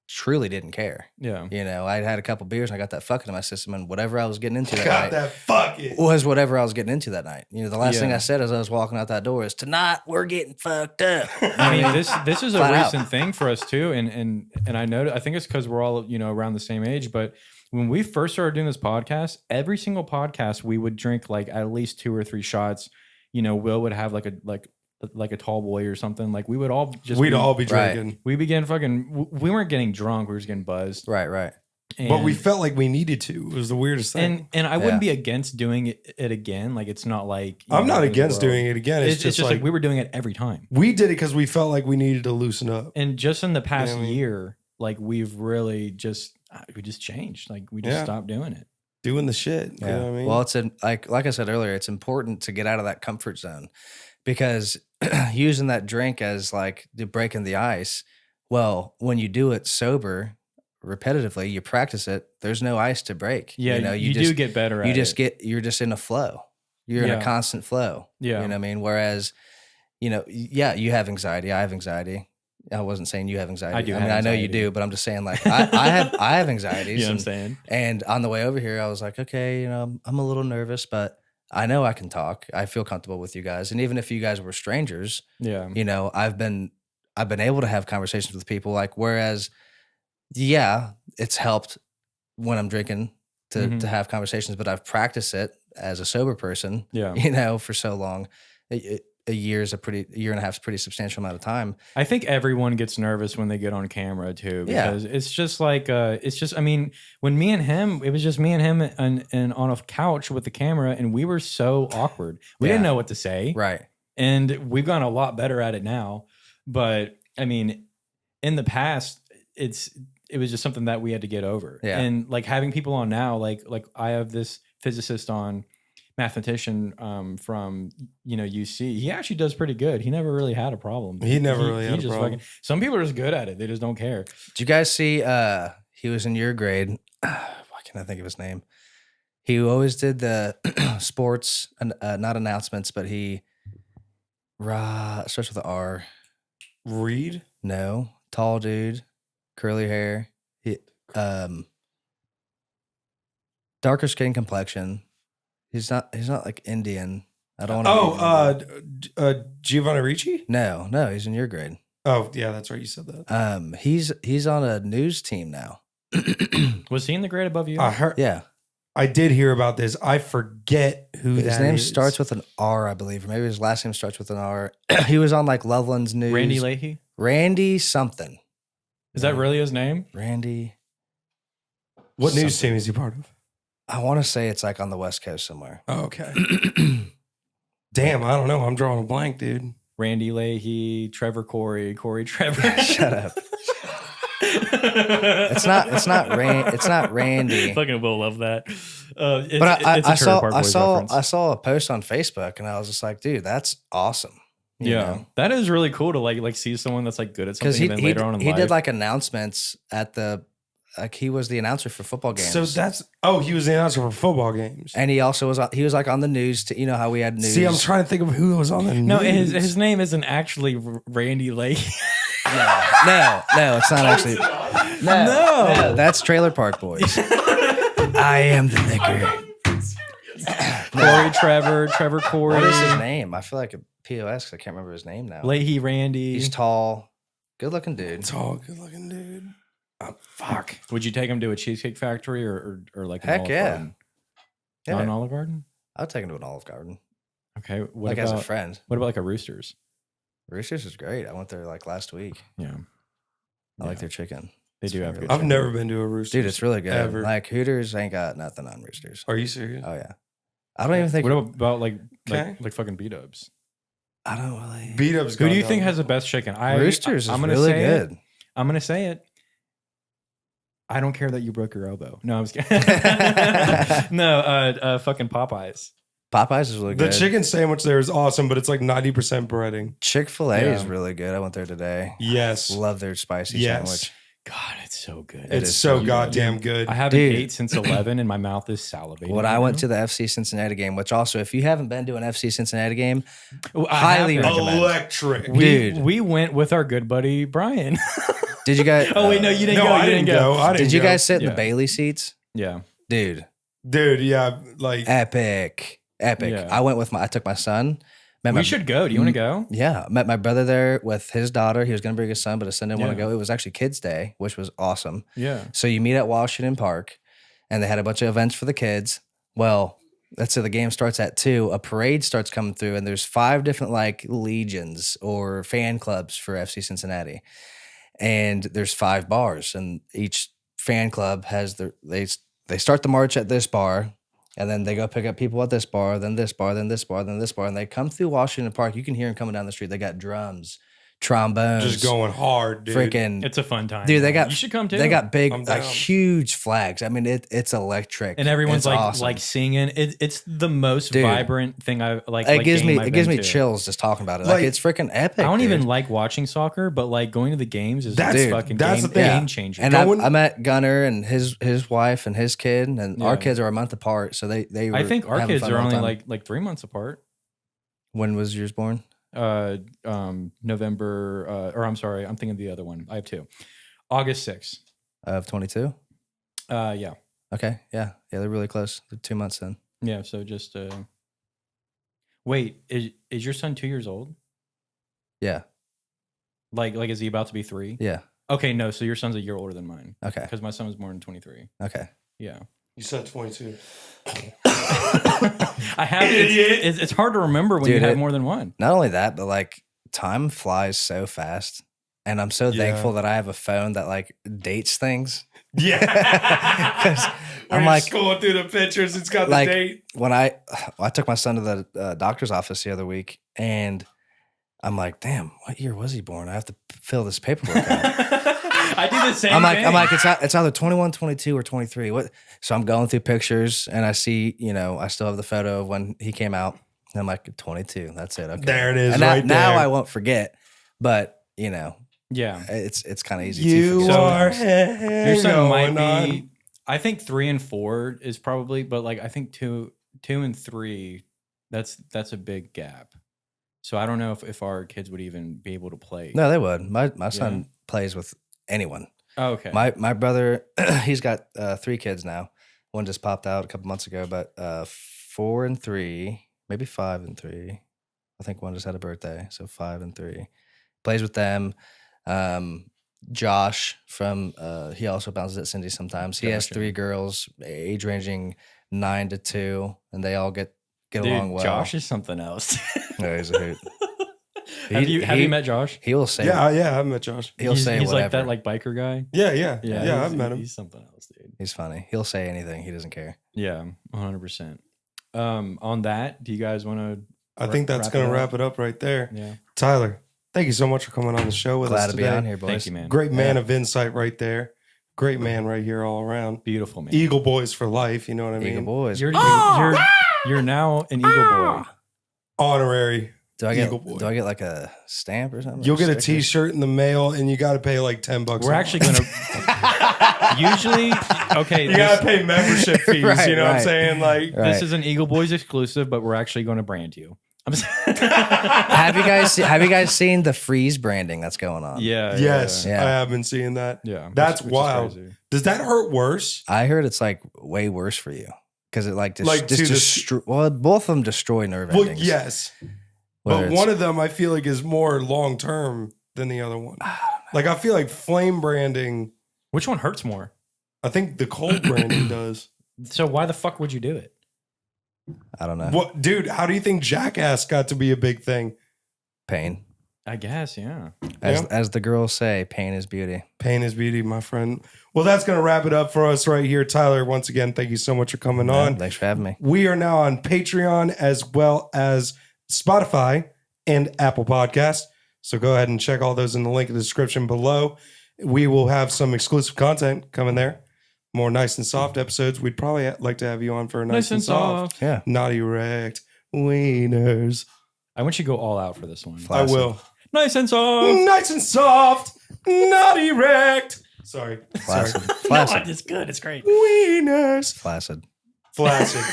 truly didn't care. Yeah. You know, I had a couple beers and I got that fucking in my system, and whatever I was getting into that Got night that fucking. was whatever I was getting into that night. You know, the last thing Yeah. I said as I was walking out that door is, tonight we're getting fucked up. I mean, this is a Flat out. recent thing for us too, and I know I think it's because we're all around the same age. But when we first started doing this podcast, every single podcast we would drink like at least 2 or 3 shots. Will would have like a tall boy or something. Like we would all just We'd all be Right. drinking. we began fucking. We weren't getting drunk. We were just getting buzzed. Right. But we And- felt like we needed to. It was the weirdest thing. and I wouldn't be against doing it again. Like it's not like I'm not end of the against world. doing it again. It's just like we were doing it every time. we did it because we felt like we needed to loosen up. And just in the past what I mean? year, like we've really just changed. Like we just Yeah. stopped doing it. Doing the shit. You Yeah. know what I mean? Well, it's like I said earlier, it's important to get out of that comfort zone because using that drink as like the breaking the ice. Well, when you do it sober, repetitively, you practice it. There's no ice to break. Yeah, you just do get better at You just it. you're just in a flow. You're in Yeah. a constant flow. Yeah. You know what I mean? Whereas, yeah, you have anxiety. I have anxiety. I wasn't saying you have anxiety. I do I mean, have I know you anxiety. do, but I'm just saying like I have anxieties. You know what I'm and- saying? And on the way over here, I was like, okay, I'm a little nervous, but I know I can talk. I feel comfortable with you guys. And even if you guys were strangers, Yeah. I've been able to have conversations with people. Like, whereas, yeah, it's helped when I'm drinking to have conversations, but I've practiced it as a sober person, Yeah. for so long. a year and a half is a pretty substantial amount of time. I think everyone gets nervous when they get on camera too, Yeah. because it's just like, I mean, when me and him, it was just me and him and on a couch with the camera, and we were so awkward. We didn't know what to say. Right. And we've gotten a lot better at it now. But I mean, in the past, it was just something that we had to get over. Yeah. And like having people on now, like I have this physicist on, mathematician from UC. He actually does pretty good. He never really had a problem. He never really had a problem. Some people are just good at it. They just don't care. Did you guys see? He was in your grade. Why can't I think of his name? He always did the sports, not announcements, but he starts with an R. Reed? No, tall dude, curly hair. He, darker skin complexion. He's not like Indian. I don't want to. Giovanni Ricci? No, he's in your grade. Oh, yeah, that's right. You said that. He's on a news team now. Was he in the grade above you? I heard. Yeah. I did hear about this. I forget who his that name is. starts with an R, I believe, or maybe his last name starts with an R. He was on like Loveland's news. Randy Leahy? Randy something. Is that really his name? Randy. What news team is he part of? I want to say it's like on the West Coast somewhere. Oh, okay. Damn, I don't know. I'm drawing a blank, dude. Randy Leahy, Trevor Corey Trevor. Shut up. It's not Randy. Fucking will love that. But I saw a post on Facebook and I was just like, dude, that's awesome. You know? That is really cool to like see someone that's like good at something. Because and then later on in he life, did like announcements at the. Like he was the announcer for football games. So he was the announcer for football games. And he also was like on the news. You know how we had news. See, I'm trying to think of who was on the news. No, his name isn't actually Randy Leahy. No, it's not actually. No, that's Trailer Park Boys. I am the liquor. Trevor Corey. What is his name? I feel like a POS because I can't remember his name now. Leahy Randy. He's tall, good looking dude. Tall, good looking dude. Oh, fuck. Would you take him to a Cheesecake Factory or like an Heck Olive yeah. Garden? Yeah. Not an Olive Garden? I'll take him to an Olive Garden. Okay. What like about, as a friend. What about like a Roosters? Roosters is great. I went there like last week. Yeah. I like their chicken. They do have good I've chicken. never been to a Roosters. Dude, it's really good. Ever. Like Hooters ain't got nothing on Roosters. Are you serious? Oh yeah. I don't even think. What about like Okay. fucking B-dubs? I don't really. B-dubs. Who do you think has the best chicken? Roosters I'm is gonna really say good. I'm gonna say it. I don't care that you broke your elbow. No, I'm just kidding. No, fucking Popeyes. Popeyes is really good. The chicken sandwich there is awesome, but it's like 90% breading. Chick-fil-A is really good. I went there today. Yes. Love their spicy Yes. sandwich. God, it's so good. It's so goddamn good. I haven't Dude. ate since 11 and my mouth is salivating. When I went to the FC Cincinnati game, which also, if you haven't been to an FC Cincinnati game, I highly haven't. recommend. Electric. Dude. We went with our good buddy Brian. Did you guys? Oh wait, no, you didn't go. I You didn't go. I didn't Did you go. guys sit in Yeah. the Bailey seats? Yeah. Dude, Yeah, like epic. Yeah. I took my son. We should go. Do you want to go? Yeah, met my brother there with his daughter. He was going to bring his son, but his son didn't want to Yeah. go. It was actually Kids Day, which was awesome. Yeah. So you meet at Washington Park, and they had a bunch of events for the kids. Well, let's say the game starts at 2. A parade starts coming through, and there's 5 different like legions or fan clubs for FC Cincinnati, and there's 5 bars, and each fan club has they start the march at this bar. And then they go pick up people at this bar, then this bar, then this bar, then this bar. And they come through Washington Park. You can hear them coming down the street. They got drums, trombones. just going hard, dude. Freaking. It's a fun time. Dude, they got. You should come too. They got big, I'm like down. huge flags. I mean, it's electric. and everyone's It's like awesome. like singing. It's the most Dude. vibrant thing I like. It like gives game me I've it gives been me to. chills just talking about it. Like Like, it's freaking epic. I don't dude. even like watching soccer, but like going to the games is That's- fucking that's game, the thing. game changer. And Going- I met Gunner and his wife and his kid, and our Yeah. kids are a month apart. So they were I think our having kids fun are all the only time. like 3 months apart. When was yours born? November, or I'm sorry, I'm thinking of the other one. I have 2. August 6th. Of 22. Yeah. Okay, yeah, they're really close. They're 2 months then. Yeah. So just, wait, is your son 2 years old? Yeah, Like is he about to be 3? yeah. Okay. No. So your son's a year older than mine. Okay, Because my son was born in 23. okay. Yeah. You said 22. I have it's hard to remember when you have more than one. Not only that, but like time flies so fast. And I'm so thankful that I have a phone that like dates things. Yeah. I'm like scrolling through the pictures. It's got like, the date. When I took my son to the doctor's office the other week, and I'm like, damn, what year was he born? I have to fill this paperwork out. I do the same I'm like, thing. it's either 21, 22, or 23. What? So I'm going through pictures, and I see, I still have the photo of when he came out. And I'm like, 22. That's it. Okay, there it is. And right now there. I won't forget, but yeah, it's kind of easy. You to are your son might be. on. I think 3 and 4 is probably, but like I think 2 and 3, that's a big gap. So I don't know if our kids would even be able to play. No, they would. My son plays with anyone. Oh, okay. My brother, he's got 3 kids now. One just popped out a couple months ago, but 4 and 3, maybe 5 and 3. I think one just had a birthday, so 5 and 3. Plays with them. Josh from he also bounces at Cindy sometimes. He has 3 girls, age ranging 9 to 2, and they all get along well. Josh is something else. No, he's a hoot. Have you met Josh? He will say, Yeah, I've met Josh. He'll say he's whatever. like that biker guy. Yeah, I've met him. He's something else, dude. He's funny. He'll say anything. He doesn't care. Yeah, 100%. On that, do you guys want to? I think that's going to wrap it up right there. Yeah. Tyler, thank you so much for coming on the show with us today. Glad to be on here, boys. Thank you, man. Great man of insight right there. Great man right here all around. Beautiful man. Eagle boys for life. You know what I mean? Eagle boys. You're now an Eagle boy. Honorary. Do I Eagle boy. like a stamp or something? You'll get a Sticker? T-shirt in the mail, and you got to pay like $10. We're actually going to usually you got to pay membership fees. Right, you know what I'm right. saying? Like this is an Eagle Boys exclusive, but we're actually going to brand you. Have you guys seen the freeze branding that's going on? Yeah. yes, yeah. I have been seeing that. Yeah, that's which is wild. crazy. Does that hurt worse? I heard it's like way worse for you because it like Like, to both of them destroy nerve Well, endings. yes, Whether but it's- one of them I feel like is more long term than the other one. Like I feel like flame branding. Which one hurts more? I think the cold branding does. So why the fuck would you do it? I don't know. What, dude? How do you think Jackass got to be a big thing? Pain. I guess, yeah. As the girls say, pain is beauty. Pain is beauty, my friend. Well, that's going to wrap it up for us right here. Tyler, once again, thank you so much for coming on. Thanks for having me. We are now on Patreon as well as Spotify and Apple Podcasts. So go ahead and check all those in the link in the description below. We will have some exclusive content coming there. More nice and soft episodes. We'd probably like to have you on for a nice and soft. Yeah. Not erect wieners. I want you to go all out for this one. I will. Nice and soft. Nice and soft. Not erect. Sorry. Flaccid. Sorry. Flaccid. It's good. It's great. Wieners. Flaccid. Flaccid.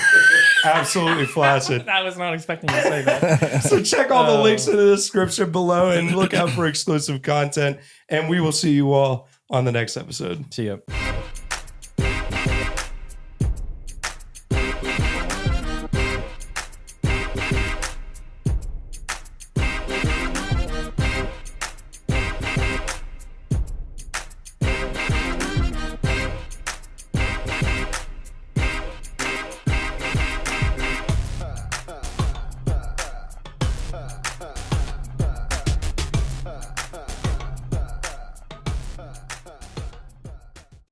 Absolutely flaccid. I was not expecting you to say that. So check all the links in the description below and look out for exclusive content. And we will see you all on the next episode. See ya.